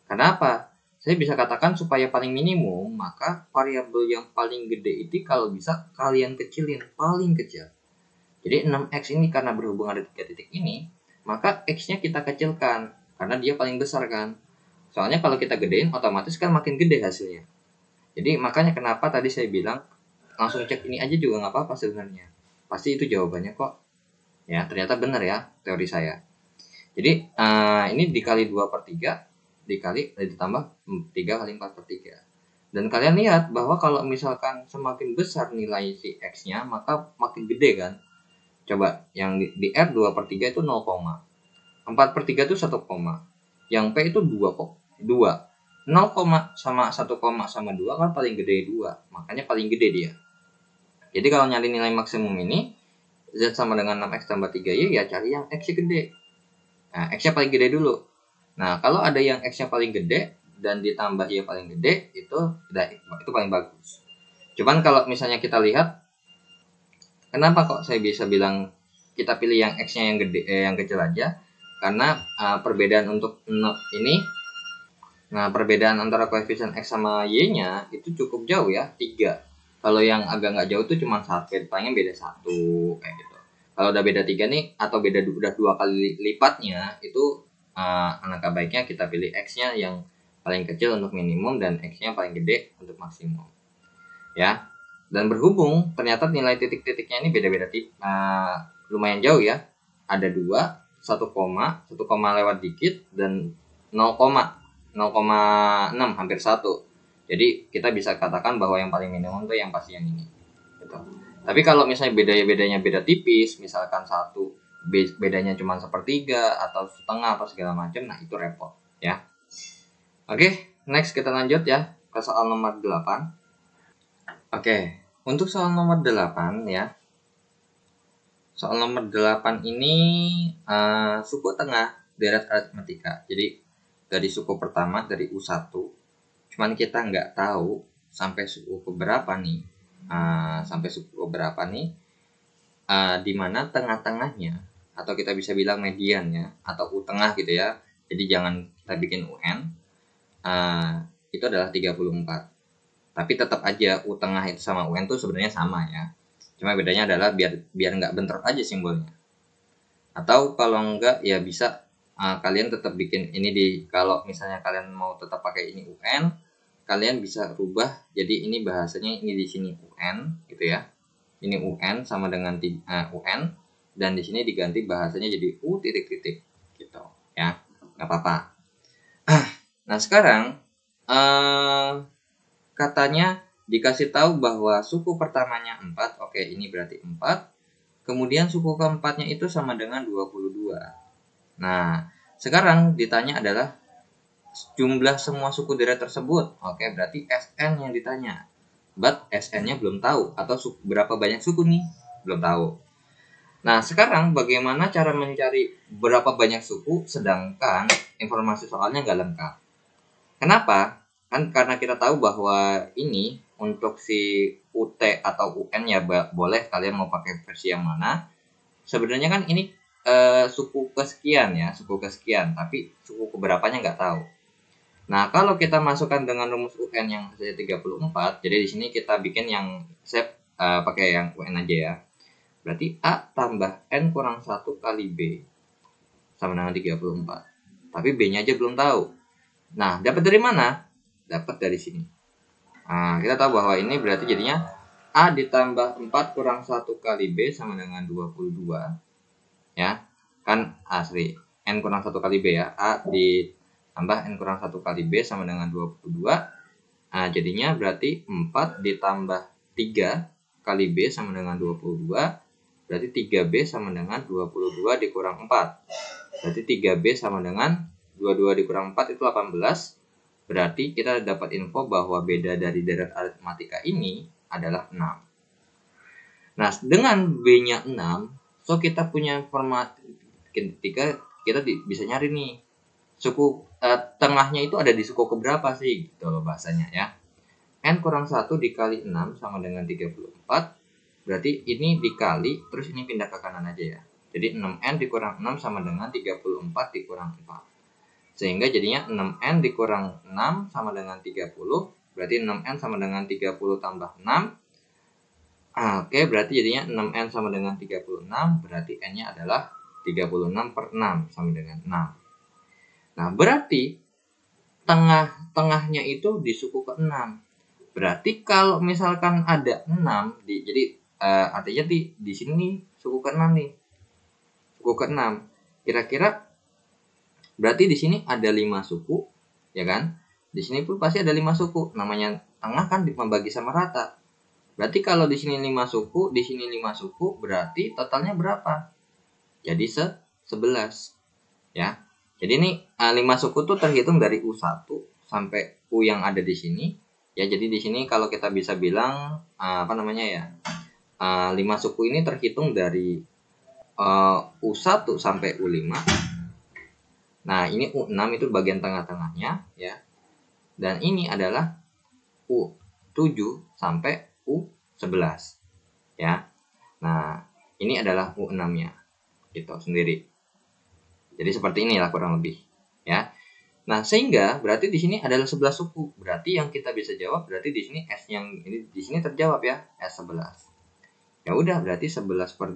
Kenapa? Saya bisa katakan supaya paling minimum, maka variabel yang paling gede itu kalau bisa kalian kecilin, paling kecil. Jadi 6x ini karena berhubungan dengan 3 titik ini, maka x-nya kita kecilkan karena dia paling besar kan. Soalnya kalau kita gedein otomatis kan makin gede hasilnya. Jadi makanya kenapa tadi saya bilang langsung cek ini aja juga nggak apa-apa sebenarnya. Pasti itu jawabannya kok. Ya, ternyata benar ya teori saya. Jadi ini dikali 2/3 ditambah 3 kali 4/3. Dan kalian lihat bahwa kalau misalkan semakin besar nilai si x-nya, maka makin gede kan. Coba yang di R 2/3 itu 0, 4/3 itu 1, yang P itu 2 kok. 2. 0, sama 1, sama 2 kan paling gede 2. Makanya paling gede dia. Jadi kalau nyari nilai maksimum ini, Z sama dengan 6x tambah 3Y, ya cari yang X-nya gede. Nah, X-nya paling gede dulu. Nah, kalau ada yang X-nya paling gede dan ditambah Y paling gede, itu paling bagus. Cuman kalau misalnya kita lihat, kenapa kok saya bisa bilang kita pilih yang X-nya yang gede, yang kecil aja? Karena perbedaan untuk ini, perbedaan antara koefisien X sama Y-nya itu cukup jauh ya, 3. Kalau yang agak nggak jauh tuh cuma 1, palingnya beda 1, kayak gitu. Kalau udah beda 3 nih, atau beda udah 2 kali lipatnya, itu alangkah baiknya kita pilih X-nya yang paling kecil untuk minimum dan X-nya paling gede untuk maksimum. Ya. Dan berhubung ternyata nilai titik-titiknya ini beda-beda lumayan jauh ya. Ada 2, 1 lewat dikit, dan 0,6 hampir 1. Jadi kita bisa katakan bahwa yang paling minimum itu yang pasti yang ini. Gitu. Tapi kalau misalnya bedanya beda tipis, misalkan 1 bedanya cuma 1/3 atau setengah atau segala macam, nah itu repot ya. Oke, next kita lanjut ya ke soal nomor 8. Oke, untuk soal nomor 8 ya. Soal nomor 8 ini suku tengah deret aritmatika. Jadi dari suku pertama dari U1, cuman kita nggak tahu sampai suku keberapa nih. Di mana tengah-tengahnya, atau kita bisa bilang mediannya atau U tengah gitu ya. Jadi jangan kita bikin UN. Itu adalah 34. Tapi tetap aja U tengah itu sama UN itu sebenarnya sama ya. Cuma bedanya adalah biar nggak bentrok aja simbolnya. Atau kalau enggak ya bisa kalian tetap bikin ini kalau misalnya kalian mau tetap pakai ini UN, kalian bisa rubah jadi ini bahasanya ini di sini UN gitu ya. Ini UN sama dengan UN, dan di sini diganti bahasanya jadi U titik-titik gitu ya. Nggak apa-apa. Nah, sekarang katanya dikasih tahu bahwa suku pertamanya 4. Oke, ini berarti 4. Kemudian suku keempatnya itu sama dengan 22. Nah, sekarang ditanya adalah jumlah semua suku deret tersebut. Oke, berarti SN yang ditanya. but SN-nya belum tahu, atau berapa banyak suku nih, belum tahu. Nah, sekarang bagaimana cara mencari berapa banyak suku sedangkan informasi soalnya nggak lengkap? Kenapa? Kan karena kita tahu bahwa ini untuk si UT atau UN ya boleh kalian mau pakai versi yang mana. Sebenarnya kan ini suku kesekian ya, suku kesekian, tapi suku keberapanya nggak tahu. Nah, kalau kita masukkan dengan rumus UN yang hasilnya 34, jadi di sini kita bikin yang pakai yang UN aja ya. Berarti A tambah N kurang 1 kali B sama dengan 34. Tapi B-nya aja belum tahu. Nah, dapat dari mana? Dapat dari sini. Nah, kita tahu bahwa ini berarti jadinya A ditambah 4 kurang 1 kali B sama dengan 22. Ya, kan asli. N kurang 1 kali B ya. A ditambah N kurang 1 kali B sama dengan 22. Nah, jadinya berarti 4 ditambah 3 kali B sama dengan 22. Berarti 3B sama dengan 22 dikurang 4. Berarti 3B sama dengan 22 dikurang 4 itu 18. Berarti kita dapat info bahwa beda dari deret aritmatika ini adalah 6. Nah, dengan B-nya 6, so kita punya informasi ketika kita bisa nyari nih suku tengahnya itu ada di suku keberapa sih gitu loh bahasanya ya. N kurang 1 dikali 6 sama dengan 34. Berarti ini dikali terus ini pindah ke kanan aja ya. Jadi 6N dikurang 6 sama dengan 34 dikurang 4. Sehingga jadinya 6N dikurang 6 sama dengan 30. Berarti 6N sama dengan 30 tambah 6. Oke, berarti jadinya 6N sama dengan 36. Berarti N-nya adalah 36 per 6 sama dengan 6. Nah, berarti tengah-tengahnya itu di suku ke-6. Berarti kalau misalkan ada 6, jadi artinya di sini nih, suku ke-6 nih. Suku ke-6. Kira-kira berarti di sini ada 5 suku, ya kan? Di sini pun pasti ada 5 suku. Namanya tengah kan membagi sama rata. Berarti kalau di sini 5 suku, di sini 5 suku, berarti totalnya berapa? Jadi 11. Ya. Jadi ini 5 suku tuh terhitung dari U1 sampai U yang ada di sini. Ya, jadi di sini kalau kita bisa bilang apa namanya ya? 5 suku ini terhitung dari U1 sampai U5. Nah, ini U6 itu bagian tengah-tengahnya ya. Dan ini adalah U7 sampai U11 ya. Nah, ini adalah U6-nya gitu sendiri. Jadi seperti inilah kurang lebih ya. Nah, sehingga berarti di sini adalah 11 suku. Berarti yang kita bisa jawab berarti di sini S yang ini di sini terjawab ya, S11. Ya udah, berarti 11 per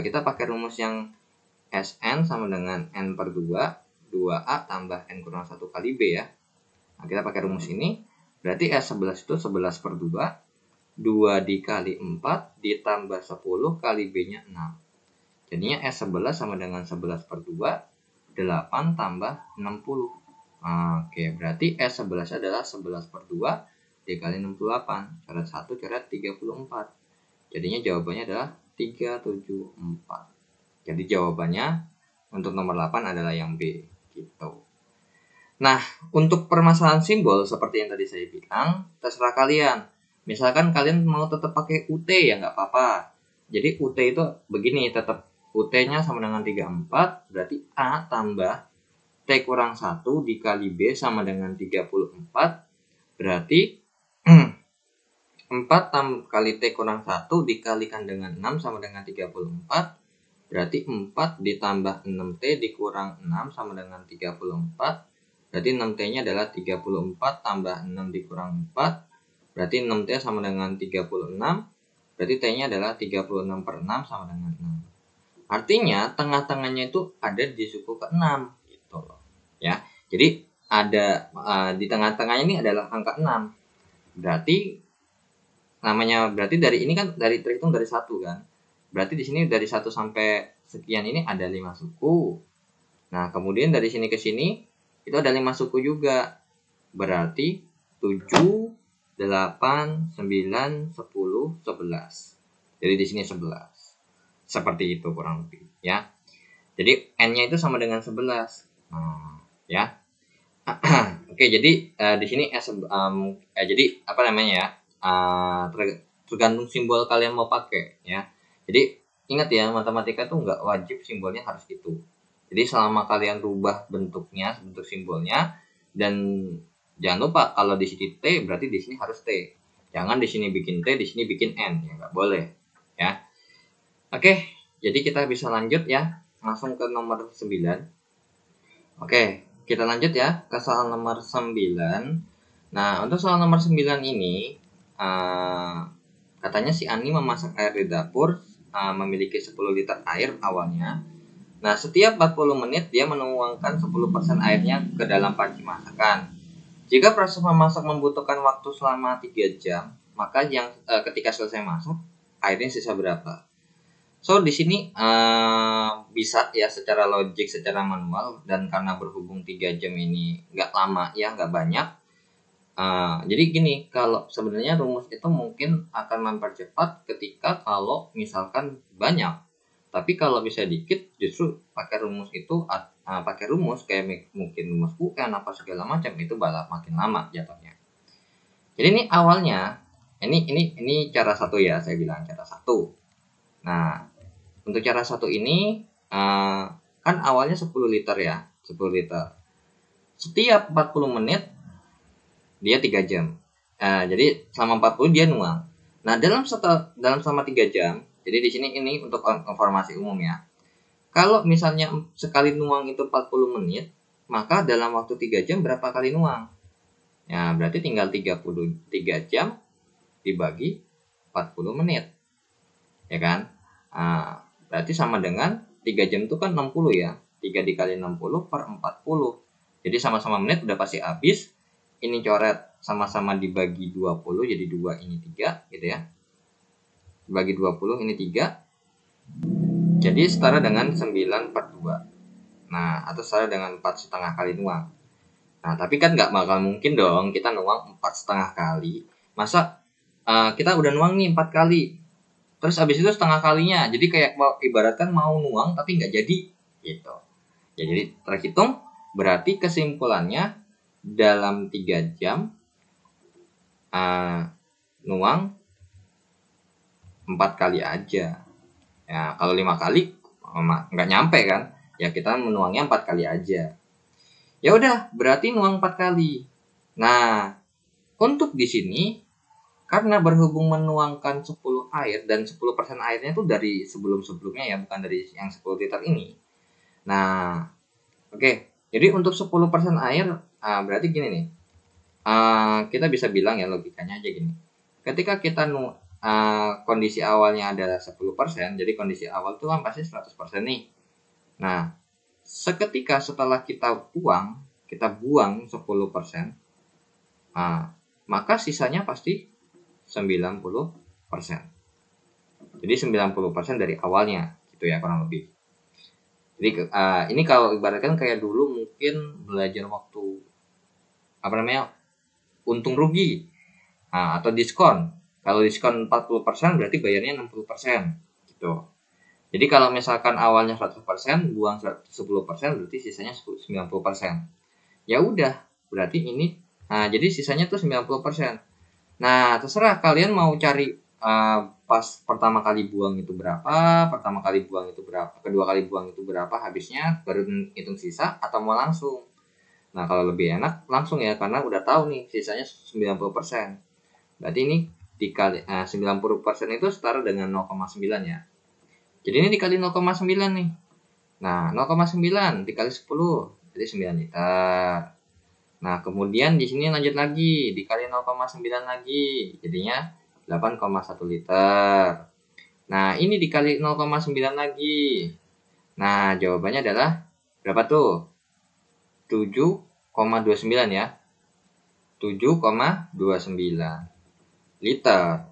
kita pakai rumus yang SN sama dengan N per 2, 2A tambah N kurang 1 kali B ya. Nah, kita pakai rumus ini, berarti S11 itu 11 per 2, 2 dikali 4 ditambah 10 kali B-nya 6. Jadinya S11 sama dengan 11 per 2, 8 tambah 60. Oke, berarti S11 adalah 11 per 2 dikali 68. Coret 1, coret 34. Jadinya jawabannya adalah 374. Jadi jawabannya untuk nomor 8 adalah yang B. Gitu. Nah, untuk permasalahan simbol seperti yang tadi saya bilang, terserah kalian. Misalkan kalian mau tetap pakai UT ya nggak apa-apa. Jadi UT itu begini, tetap UT-nya sama dengan 34, berarti A tambah T kurang 1 dikali B sama dengan 34, berarti 4 kali T kurang 1 dikalikan dengan 6 sama dengan 34, berarti 4 ditambah 6T dikurang 6 sama dengan 34. Berarti 6T-nya adalah 34 tambah 6 dikurang 4. Berarti 6T sama dengan 36. Berarti T-nya adalah 36 per 6 sama dengan 6. Artinya tengah-tengahnya itu ada di suku ke-6 gitu loh. Ya. Jadi ada di tengah-tengahnya ini adalah angka 6. Berarti namanya berarti dari ini kan dari terhitung dari 1 kan. Berarti di sini dari 1 sampai sekian ini ada 5 suku. Nah, kemudian dari sini ke sini itu ada 5 suku juga. Berarti 7, 8, 9, 10, 11. Jadi di sini 11. Seperti itu kurang lebih ya. Jadi N-nya itu sama dengan 11. Ya. Oke, jadi di sini jadi apa namanya ya? tergantung simbol kalian mau pakai ya. Jadi ingat ya, matematika tuh nggak wajib simbolnya harus itu. Jadi selama kalian rubah bentuk simbolnya, dan jangan lupa kalau di sini T berarti di sini harus T. Jangan di sini bikin T, di sini bikin N, ya nggak boleh ya. Oke, jadi kita bisa lanjut ya, langsung ke nomor 9. Oke, kita lanjut ya ke soal nomor 9. Nah, untuk soal nomor 9 ini katanya si Ani memasak air di dapur, memiliki 10 liter air awalnya. Nah, setiap 40 menit dia menuangkan 10% airnya ke dalam panci masakan. Jika proses memasak membutuhkan waktu selama 3 jam, maka ketika selesai masak, airnya sisa berapa? So, di sini bisa ya secara logik, secara manual, dan karena berhubung 3 jam ini nggak lama ya, nggak banyak. Jadi gini, kalau sebenarnya rumus itu mungkin akan mempercepat ketika kalau misalkan banyak. Tapi kalau bisa dikit, justru pakai rumus itu, pakai rumus kayak mungkin rumus UN apa segala macam, itu malah makin lama jatuhnya. Jadi ini awalnya, ini cara satu ya, saya bilang cara satu. Nah, untuk cara satu ini kan awalnya 10 liter ya, 10 liter. Setiap 40 menit dia 3 jam. Jadi selama 40 dia nuang. Nah, dalam selama 3 jam, jadi di sini ini untuk informasi umum ya. Kalau misalnya sekali nuang itu 40 menit, maka dalam waktu 3 jam berapa kali nuang? Ya, berarti tinggal 33 jam dibagi 40 menit. Ya kan? Berarti sama dengan 3 jam itu kan 60 ya. 3 dikali 60 per 40. Jadi sama-sama menit udah pasti habis. Ini coret sama-sama dibagi 20, jadi 2 ini 3 gitu ya. Bagi 20 ini 3. Jadi setara dengan 9 per 2. Nah, atau setara dengan 4,5 kali nuang. Nah, tapi kan nggak bakal mungkin dong kita nuang 4,5 kali. Masa kita udah nuang nih 4 kali. Terus habis itu setengah kalinya. Jadi kayak ibaratkan mau nuang tapi nggak jadi gitu. Ya, jadi terhitung, berarti kesimpulannya dalam 3 jam nuang 4 kali aja. Ya, kalau 5 kali nggak nyampe kan? Ya kita menuangnya 4 kali aja. Ya udah, berarti nuang 4 kali. Nah, untuk di sini karena berhubung menuangkan 10 air dan 10% airnya itu dari sebelum-sebelumnya ya, bukan dari yang 10 liter ini. Nah, oke. Jadi untuk 10% air berarti gini nih. Kita bisa bilang ya, logikanya aja gini. Ketika kita kondisi awalnya adalah 10%, jadi kondisi awal itu kan pasti 100% nih. Nah, seketika setelah kita buang 10%, maka sisanya pasti 90%. Jadi 90% dari awalnya gitu ya, kurang lebih. Jadi ini kalau ibaratkan kayak dulu mungkin belajar waktu untung rugi atau diskon. Kalau diskon 40% berarti bayarnya 60% gitu. Jadi kalau misalkan awalnya 100%, buang 10% berarti sisanya 90%. Ya udah, berarti ini jadi sisanya tuh 90%. Nah, terserah kalian mau cari pas pertama kali buang itu berapa, kedua kali buang itu berapa habisnya, baru hitung sisa, atau mau langsung. Nah, kalau lebih enak langsung ya, karena udah tahu nih sisanya 90%. Berarti ini dikali 90% itu setara dengan 0,9 ya. Jadi ini dikali 0,9 nih. Nah, 0,9 dikali 10 jadi 9 liter. Nah, kemudian di sini lanjut lagi, dikali 0,9 lagi, jadinya 8,1 liter. Nah, ini dikali 0,9 lagi. Nah, jawabannya adalah berapa tuh? 7,29 ya. 7,29 liter.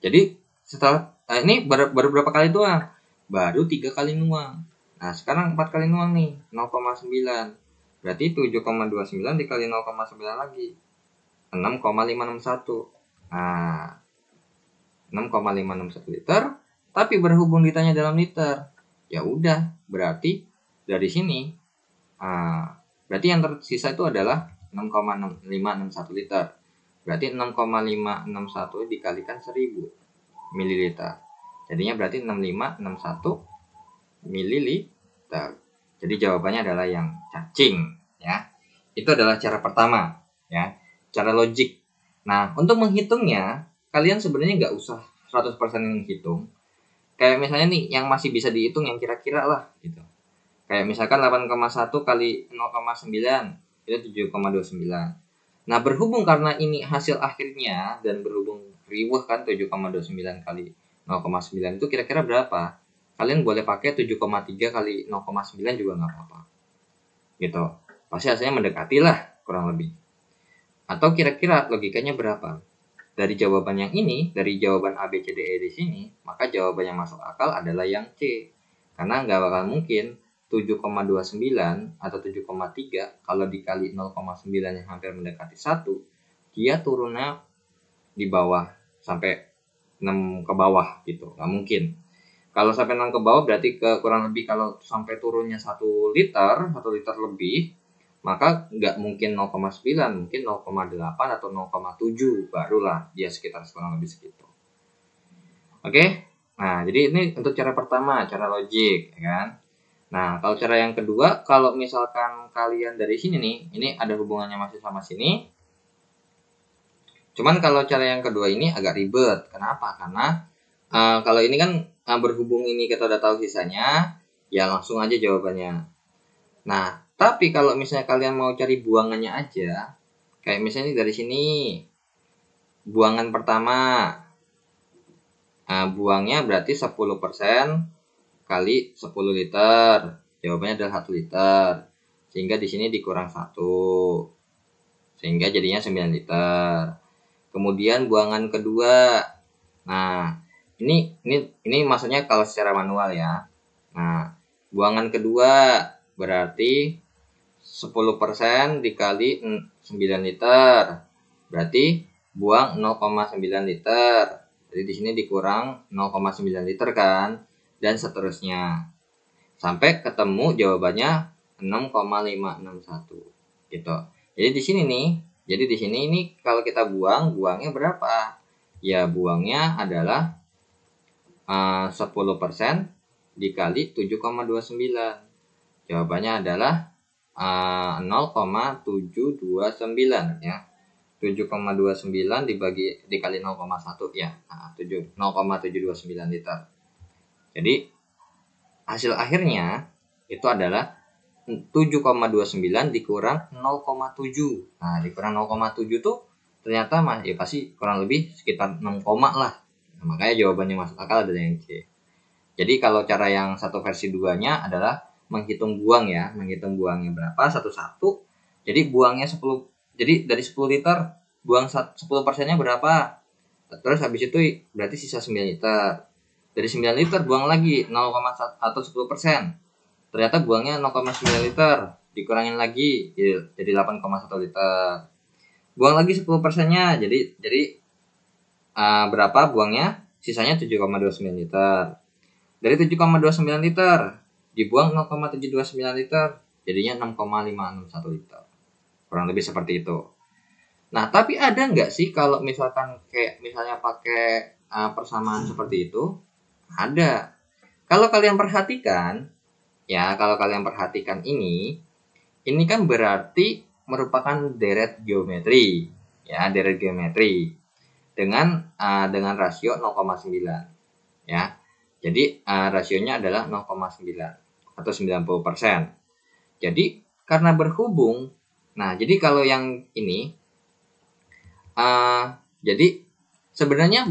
Jadi setelah ini baru berapa kali doang? Baru 3 kali nuang. Nah, sekarang 4 kali nuang nih, 0,9. Berarti 7,29 dikali 0,9 lagi 6,561. Nah, 6,561 liter. Tapi berhubung ditanya dalam liter, ya udah, berarti dari sini berarti yang tersisa itu adalah 6,561 liter. Berarti 6,561 dikalikan 1000 ml. Jadinya berarti 6561 ml. Jadi jawabannya adalah yang cacing, ya. Itu adalah cara pertama, ya. Cara logik. Nah, untuk menghitungnya, kalian sebenarnya nggak usah 100% menghitung. Kayak misalnya nih, yang masih bisa dihitung yang kira-kira lah, gitu. Kayak misalkan 8,1 kali 0,9 itu 7,29. Nah, berhubung karena ini hasil akhirnya dan berhubung riweuh kan 7,29 kali 0,9 itu kira-kira berapa? Kalian boleh pakai 7,3 kali 0,9 juga nggak apa-apa. Gitu. Pasti hasilnya mendekati lah kurang lebih. Atau kira-kira logikanya berapa? Dari jawaban yang ini, dari jawaban A, B, C, D, E di sini, maka jawaban yang masuk akal adalah yang C. Karena nggak bakal mungkin 7,29 atau 7,3 kalau dikali 0,9 yang hampir mendekati 1, dia turunnya di bawah sampai 6 ke bawah gitu. Nggak mungkin. Kalau sampai 6 ke bawah berarti kurang lebih kalau sampai turunnya 1 liter, 1 liter lebih, maka nggak mungkin 0,9, mungkin 0,8 atau 0,7 barulah dia sekitar kurang lebih segitu. Oke? Nah, jadi ini untuk cara pertama, cara logik, ya kan? Nah, kalau cara yang kedua, kalau misalkan kalian dari sini nih, ini ada hubungannya masih sama sini. Cuman kalau cara yang kedua ini agak ribet. Kenapa? Karena kalau ini kan berhubung ini kita udah tahu sisanya, ya langsung aja jawabannya. Nah, tapi kalau misalnya kalian mau cari buangannya aja, kayak misalnya dari sini, buangan pertama, buangnya berarti 10% kali 10 liter. Jawabannya adalah 1 liter. Sehingga di sini dikurang 1. Sehingga jadinya 9 liter. Kemudian buangan kedua. Nah, ini maksudnya kalau secara manual ya. Nah, buangan kedua berarti 10% dikali 9 liter. Berarti buang 0,9 liter. Jadi di sini dikurang 0,9 liter kan, dan seterusnya. Sampai ketemu jawabannya 6,561 gitu. Jadi di sini nih, ini kalau kita buangnya berapa? Ya buangnya adalah 10% dikali 7,29. Jawabannya adalah 0,729 ya. 7,29 dikali 0,1 ya. 0,729 liter. Jadi hasil akhirnya itu adalah 7,29 dikurang 0,7. Nah, dikurang 0,7 tuh ternyata ya pasti kurang lebih sekitar 6, lah. Nah, makanya jawabannya masuk akal adalah yang C. Jadi kalau cara yang satu versi 2-nya adalah menghitung buang ya, menghitung buangnya berapa satu-satu. Jadi buangnya 10. Jadi dari 10 liter buang 10%-nya berapa? Terus habis itu berarti sisa 9 liter. Dari 9 liter buang lagi 0,1 atau 10%. Ternyata buangnya 0,9 liter. Dikurangin lagi jadi 8,1 liter. Buang lagi 10%-nya. Jadi berapa buangnya? Sisanya 7,29 liter. Dari 7,29 liter dibuang 0,729 liter. Jadinya 6,561 liter. Kurang lebih seperti itu. Nah, tapi ada nggak sih kalau misalkan kayak misalnya pakai persamaan seperti itu? Ada. Kalau kalian perhatikan ini kan berarti merupakan deret geometri, ya, deret geometri dengan rasio 0,9, ya. Jadi rasionya adalah 0,9 atau 90%. Jadi karena berhubung, nah jadi kalau yang ini jadi sebenarnya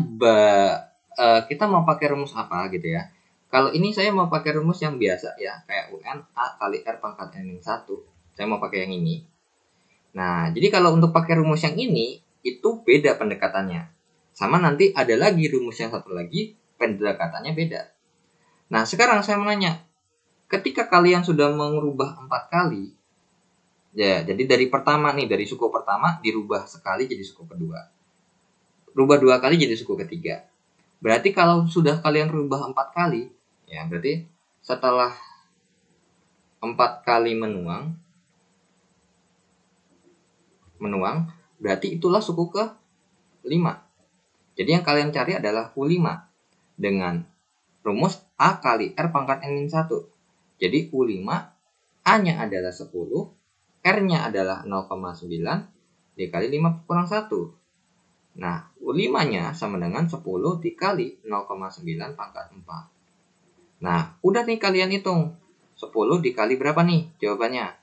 kita mau pakai rumus apa gitu ya. Kalau ini saya mau pakai rumus yang biasa ya, kayak UN A kali R pangkat N-1. Saya mau pakai yang ini. Nah, jadi kalau untuk pakai rumus yang ini, itu beda pendekatannya. Sama nanti ada lagi rumus yang satu lagi, pendekatannya beda. Nah, sekarang saya mau nanya, ketika kalian sudah mengubah 4 kali, ya, jadi dari pertama nih, dari suku pertama dirubah sekali jadi suku kedua. Rubah 2 kali jadi suku ketiga. Berarti kalau sudah kalian rubah 4 kali, ya berarti setelah 4 kali menuang, berarti itulah suku Jadi yang kalian cari adalah U5 dengan rumus A kali R pangkat N-1. Jadi U5 A-nya adalah 10, R-nya adalah 0,9 dikali 5 kurang 1. Nah, U5-nya sama dengan 10 dikali 0,9 pangkat 4. Nah, udah nih kalian hitung. 10 dikali berapa nih jawabannya?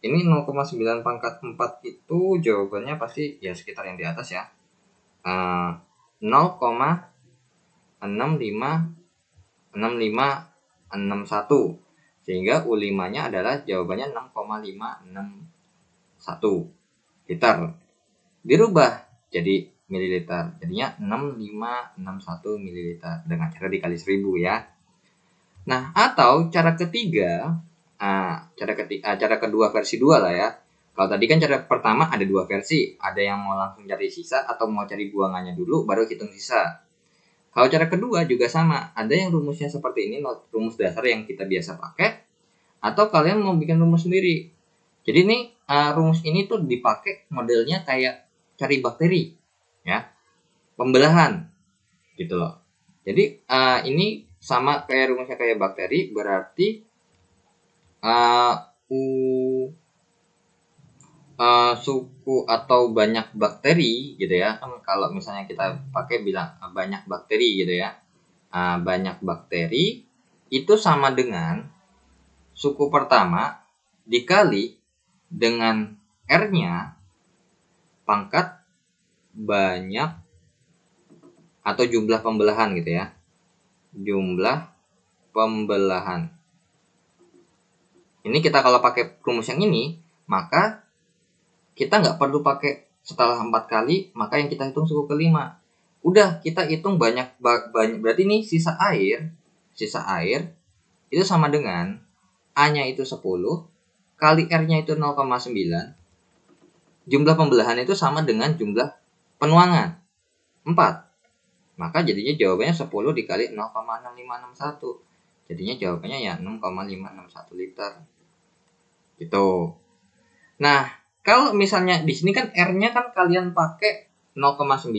Ini 0,9 pangkat 4 itu jawabannya pasti ya sekitar yang di atas ya. 0,6561. Sehingga U5-nya adalah jawabannya 6,561 liter. Dirubah jadi mililiter. Jadinya 6561 mililiter dengan cara dikali 1000 ya. Nah, atau cara ketiga, cara kedua versi 2 lah ya. Kalau tadi kan cara pertama ada 2 versi, ada yang mau langsung cari sisa atau mau cari buangannya dulu baru hitung sisa. Kalau cara kedua juga sama, ada yang rumusnya seperti ini, rumus dasar yang kita biasa pakai, atau kalian mau bikin rumus sendiri. Jadi ini rumus ini tuh dipakai modelnya kayak cari bakteri, ya, pembelahan, gitu loh. Jadi ini sama kayak rumusnya kayak bakteri, berarti suku atau banyak bakteri gitu ya. Kan kalau misalnya kita pakai bilang banyak bakteri gitu ya. Banyak bakteri itu sama dengan suku pertama dikali dengan R-nya pangkat banyak atau jumlah pembelahan gitu ya. Jumlah pembelahan. Ini kita kalau pakai rumus yang ini, maka kita nggak perlu pakai setelah 4 kali, maka yang kita hitung suku kelima. Udah, kita hitung banyak berarti ini sisa air itu sama dengan A-nya itu 10 kali R-nya itu 0,9. Jumlah pembelahan itu sama dengan jumlah penuangan 4. Maka jadinya jawabannya 10 dikali 0,6561. Jadinya jawabannya ya 6,561 liter. Gitu. Nah, kalau misalnya di sini kan R-nya kan kalian pakai 0,9.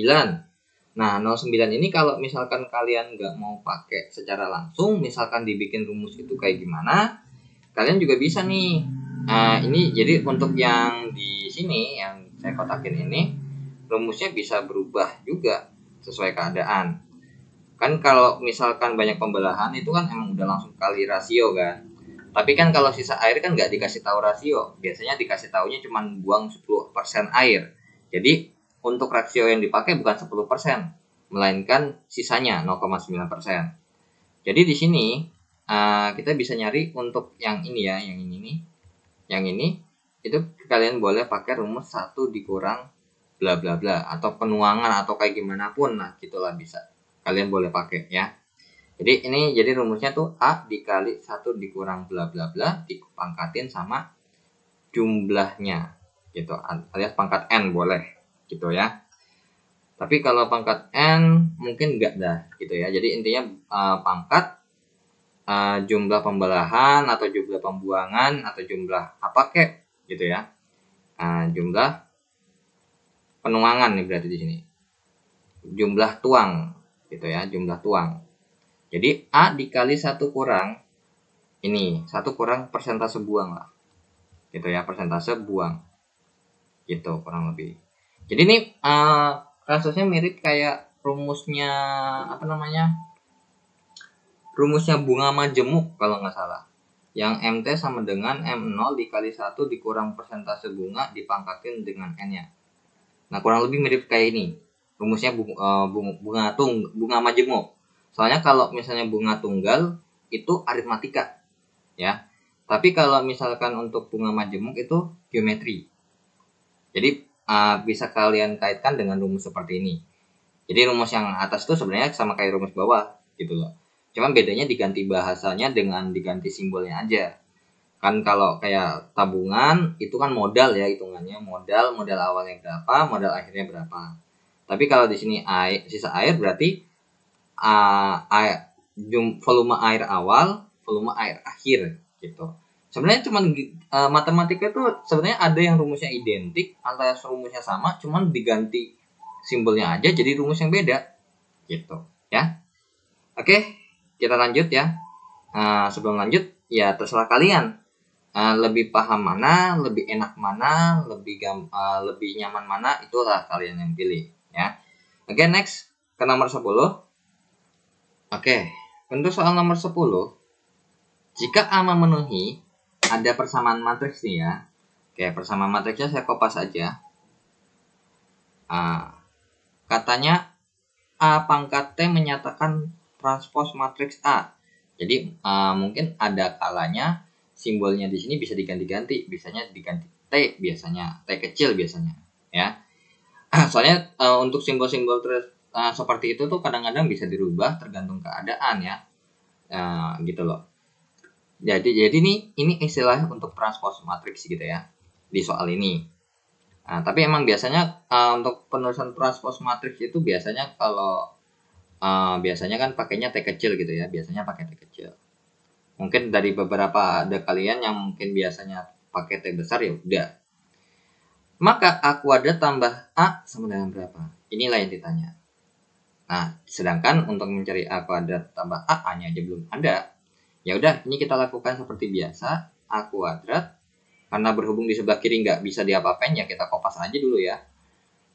Nah, 0,9 ini kalau misalkan kalian nggak mau pakai secara langsung, misalkan dibikin rumus itu kayak gimana, kalian juga bisa nih. Ini jadi untuk yang di sini yang saya kotakin ini, rumusnya bisa berubah juga sesuai keadaan. Kan kalau misalkan banyak pembelahan itu kan emang udah langsung kali rasio kan. Tapi kan kalau sisa air kan nggak dikasih tahu rasio. Biasanya dikasih taunya cuma buang 10% air. Jadi untuk rasio yang dipakai bukan 10%, melainkan sisanya 0,9%. Jadi di sini kita bisa nyari untuk yang ini ya, yang ini nih. Yang ini itu kalian boleh pakai rumus 1 dikurang bla bla bla atau penuangan atau kayak gimana pun, nah gitulah bisa. Kalian boleh pakai ya. Jadi ini jadi rumusnya tuh A dikali 1 dikurang bla bla bla dipangkatin sama jumlahnya gitu, alias pangkat N boleh gitu ya. Tapi kalau pangkat N mungkin enggak dah gitu ya. Jadi intinya pangkat jumlah pembelahan atau jumlah pembuangan atau jumlah apa kek gitu ya. Jumlah penuangan nih berarti di sini. Jumlah tuang gitu ya, jumlah tuang. Jadi A dikali 1 kurang ini, 1 kurang persentase buang lah. Gitu ya, persentase buang. Gitu kurang lebih. Jadi ini kasusnya mirip kayak rumusnya rumusnya bunga majemuk kalau nggak salah. Yang MT sama dengan M0 dikali 1 dikurang persentase bunga dipangkatin dengan N-nya. Nah, kurang lebih mirip kayak ini. Rumusnya bunga majemuk. Soalnya kalau misalnya bunga tunggal itu aritmatika, ya. Tapi kalau misalkan untuk bunga majemuk itu geometri. Jadi bisa kalian kaitkan dengan rumus seperti ini. Jadi rumus yang atas itu sebenarnya sama kayak rumus bawah, gitu loh. Cuman bedanya diganti bahasanya dengan diganti simbolnya aja. Kan kalau kayak tabungan itu kan modal ya hitungannya, modal awalnya berapa, modal akhirnya berapa. Tapi kalau di sini sisa air berarti volume air awal, volume air akhir gitu. Sebenarnya cuman matematika itu sebenarnya ada yang rumusnya identik, antara rumusnya sama, cuman diganti simbolnya aja jadi rumus yang beda gitu ya. Oke, kita lanjut ya. Sebelum lanjut ya terserah kalian, lebih paham mana, lebih enak mana, lebih nyaman mana, itulah kalian yang pilih ya. Oke, next ke nomor 10. Oke, untuk soal nomor 10, jika A memenuhi, ada persamaan matriks nih ya. Oke, persamaan matriksnya saya kopas aja. Katanya A pangkat T menyatakan transpos matriks A. Jadi mungkin ada kalanya simbolnya di sini bisa diganti-ganti. Biasanya diganti T, biasanya T kecil biasanya ya. Soalnya untuk simbol-simbol seperti itu tuh kadang-kadang bisa dirubah tergantung keadaan ya. Gitu loh. Jadi ini istilah untuk transpos matriks gitu ya di soal ini. Tapi emang biasanya untuk penulisan transpos matriks itu biasanya kalau biasanya kan pakainya T kecil gitu ya, biasanya pakai T kecil. Mungkin dari beberapa ada kalian yang mungkin biasanya pakai T besar ya udah. Maka A kuadrat tambah A sama dengan berapa? Inilah yang ditanya. Nah, sedangkan untuk mencari A kuadrat tambah A, A-nya aja belum ada. Ya udah, ini kita lakukan seperti biasa, A kuadrat. Karena berhubung di sebelah kiri nggak bisa diapa-apain, ya kita kopas aja dulu ya.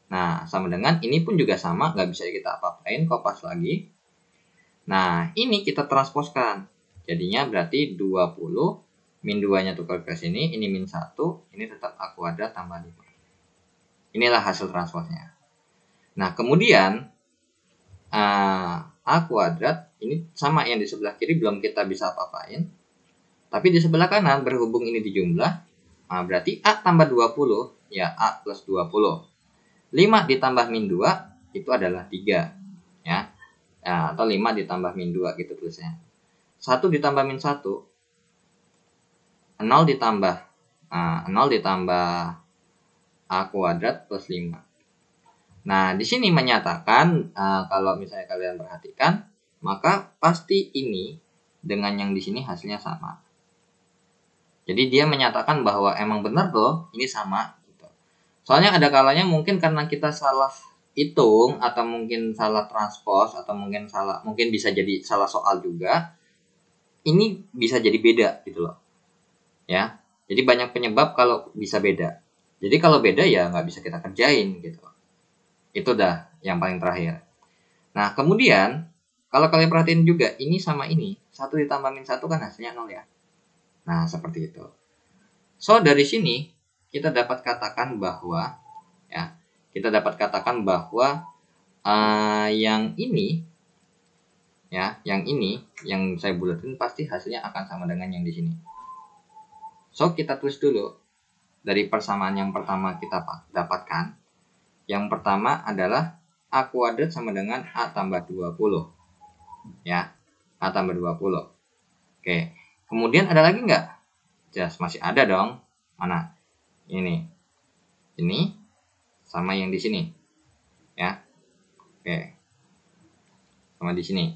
Nah, sama dengan ini pun juga sama, nggak bisa kita apa-apain, kopas lagi. Nah, ini kita transposkan. Jadinya berarti 20, min 2-nya tukar ke sini, ini min 1, ini tetap A kuadrat tambah 5. Inilah hasil transposnya. Nah, kemudian A kuadrat, ini sama yang di sebelah kiri belum kita bisa apa-apain. Tapi di sebelah kanan, berhubung ini dijumlah, berarti A tambah 20, ya A plus 20. 5 ditambah min 2, itu adalah 3. Ya. Atau 5 ditambah min 2 gitu tulisnya. 1 ditambah min 1, 0 ditambah A kuadrat plus 5. Nah, di sini menyatakan, kalau misalnya kalian perhatikan, maka pasti ini dengan yang di sini hasilnya sama. Jadi dia menyatakan bahwa emang benar loh, ini sama gitu. Soalnya ada kalanya mungkin karena kita salah hitung atau mungkin salah transpos atau mungkin bisa jadi salah soal juga. Ini bisa jadi beda gitu loh. Ya. Jadi banyak penyebab kalau bisa beda. Jadi kalau beda ya nggak bisa kita kerjain gitu. Itu dah yang paling terakhir. Nah, kemudian kalau kalian perhatiin juga ini sama ini, 1 ditambah min 1 kan hasilnya 0 ya. Nah, seperti itu. So, dari sini kita dapat katakan bahwa yang ini ya, yang saya bulatin pasti hasilnya akan sama dengan yang di sini. So, kita tulis dulu dari persamaan yang pertama kita dapatkan. Yang pertama adalah A kuadrat sama dengan A tambah 20. Ya, A tambah 20. Oke. Kemudian ada lagi nggak? Jelas masih ada dong. Mana? Ini sama yang di sini. Ya. Oke. Sama di sini.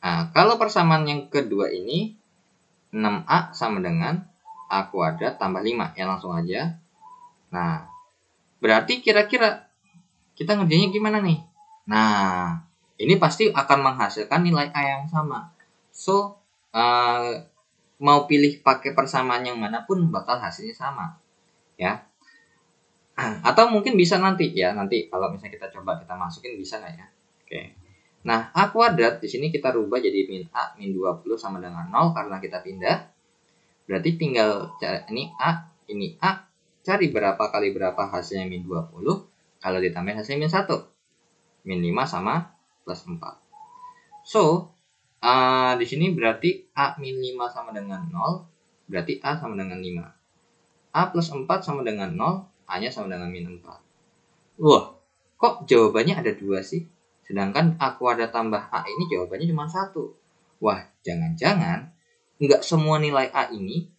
Nah, kalau persamaan yang kedua ini 6A sama dengan A kuadrat tambah 5. Ya, langsung aja. Nah, berarti kira-kira kita ngerjainnya gimana nih? Nah, ini pasti akan menghasilkan nilai A yang sama. So, mau pilih pakai persamaan yang manapun bakal hasilnya sama. Ya. Atau mungkin bisa nanti kalau misalnya kita coba kita masukin bisa nggak ya? Oke. Nah, A kuadrat di sini kita rubah jadi min A min 20 sama dengan 0 karena kita pindah. Berarti tinggal ini A, cari berapa kali berapa hasilnya min 20. Kalau ditambah hasilnya min 1. Min 5 sama plus 4. So, di sini berarti A min 5 sama dengan 0. Berarti A sama dengan 5. A plus 4 sama dengan 0. A-nya sama dengan min 4. Wah, kok jawabannya ada 2 sih? Sedangkan A kuadrat tambah A ini jawabannya cuma 1. Wah, jangan-jangan nggak semua nilai A ini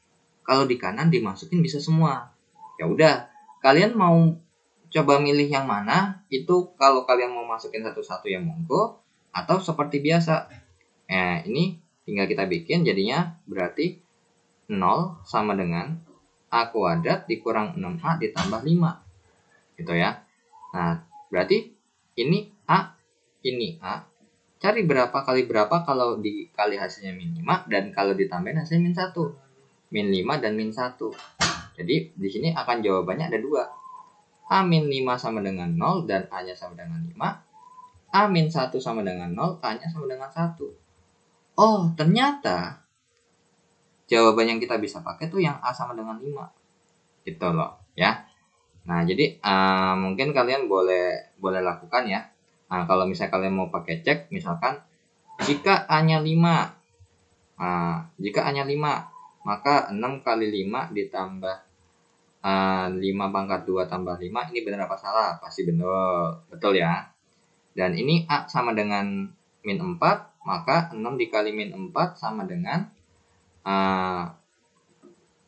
kalau di kanan dimasukin bisa semua. Ya udah, kalian mau coba milih yang mana? Itu kalau kalian mau masukin satu-satu ya monggo, atau seperti biasa. Ini tinggal kita bikin jadinya berarti 0 sama dengan A kuadrat dikurang 6A ditambah 5. Gitu ya. Nah, Berarti ini A, ini A. Cari berapa kali berapa kalau dikali hasilnya min 5 dan kalau ditambahin hasilnya min 1. Min 5 dan min 1. Jadi di sini akan jawabannya ada 2. A min 5 sama dengan 0 dan A-nya sama dengan 5. A min 1 sama dengan 0, A-nya sama dengan 1. Oh, ternyata jawaban yang kita bisa pakai tuh yang A sama dengan 5. Gitu loh, ya. Nah, jadi mungkin kalian boleh lakukan ya. Nah, kalau misalnya kalian mau pakai cek, misalkan jika A-nya 5. Jika A-nya 5, maka 6 kali 5 ditambah 5 pangkat 2 tambah 5, ini benar apa salah? Pasti benar. Betul ya. Dan ini A sama dengan min 4, maka 6 dikali min 4 sama dengan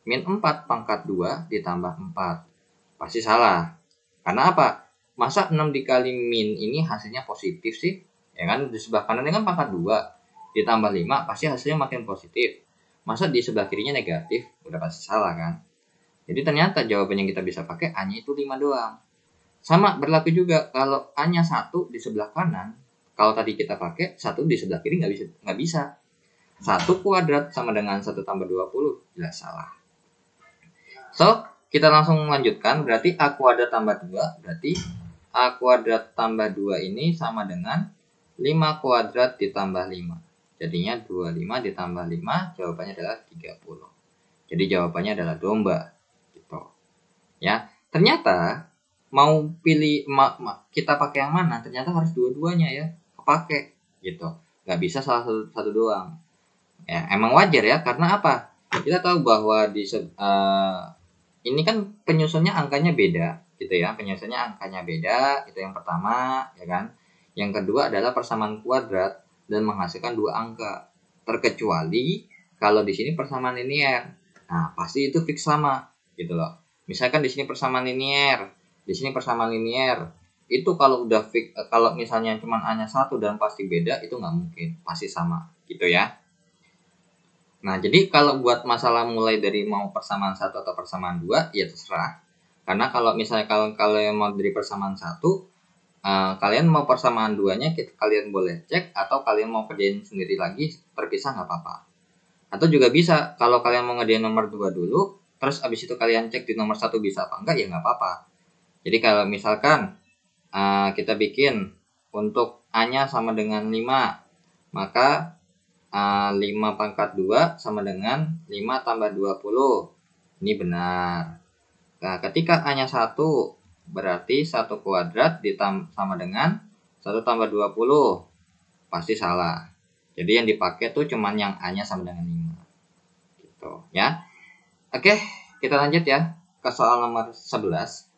min 4 pangkat 2 ditambah 4. Pasti salah. Karena apa? Masa 6 dikali min ini hasilnya positif sih? Ya kan, di sebelah kanan ini kan pangkat 2 ditambah 5, pasti hasilnya makin positif. Masa di sebelah kirinya negatif? Udah pasti salah kan? Jadi ternyata jawaban yang kita bisa pakai A-nya itu 5 doang. Sama berlaku juga kalau A-nya 1 di sebelah kanan, kalau tadi kita pakai 1 di sebelah kiri nggak bisa. 1 kuadrat sama dengan 1 tambah 20, jelas salah. So, kita langsung lanjutkan, berarti A kuadrat tambah 2, berarti A kuadrat tambah 2 ini sama dengan 5 kuadrat ditambah 5. Jadinya 25 ditambah 5, jawabannya adalah 30. Jadi jawabannya adalah domba. Gitu. Ya, ternyata mau pilih kita pakai yang mana? Ternyata harus dua-duanya ya, kepake gitu. Nggak bisa salah satu doang. Ya, emang wajar ya, karena apa? Kita tahu bahwa ini kan penyusunnya angkanya beda gitu ya, penyusunnya angkanya beda, itu yang pertama ya kan. Yang kedua adalah persamaan kuadrat dan menghasilkan 2 angka, terkecuali kalau di sini persamaan linier. Nah, pasti itu fix sama gitu loh. Misalkan di sini persamaan linier, di sini persamaan linier, itu kalau udah fix, kalau misalnya cuma A-nya 1 dan pasti beda, itu nggak mungkin, pasti sama gitu ya. Nah, jadi kalau buat masalah mulai dari mau persamaan 1 atau persamaan 2, ya terserah. Karena kalau misalnya kalian mau dari persamaan 1, kalian mau persamaan 2-nya kalian boleh cek, atau kalian mau kerjain sendiri lagi, terpisah nggak apa-apa. Atau juga bisa, kalau kalian mau ngerjain nomor 2 dulu, terus abis itu kalian cek di nomor 1 bisa apa enggak, ya nggak apa-apa. Jadi kalau misalkan kita bikin untuk A-nya sama dengan 5, maka 5 pangkat 2 sama dengan 5 tambah 20. Ini benar. Nah, ketika A-nya 1, berarti 1 kuadrat sama dengan 1 tambah 20. Pasti salah. Jadi yang dipakai tuh cuman yang A-nya sama dengan 5. Gitu ya. Oke, kita lanjut ya ke soal nomor 11.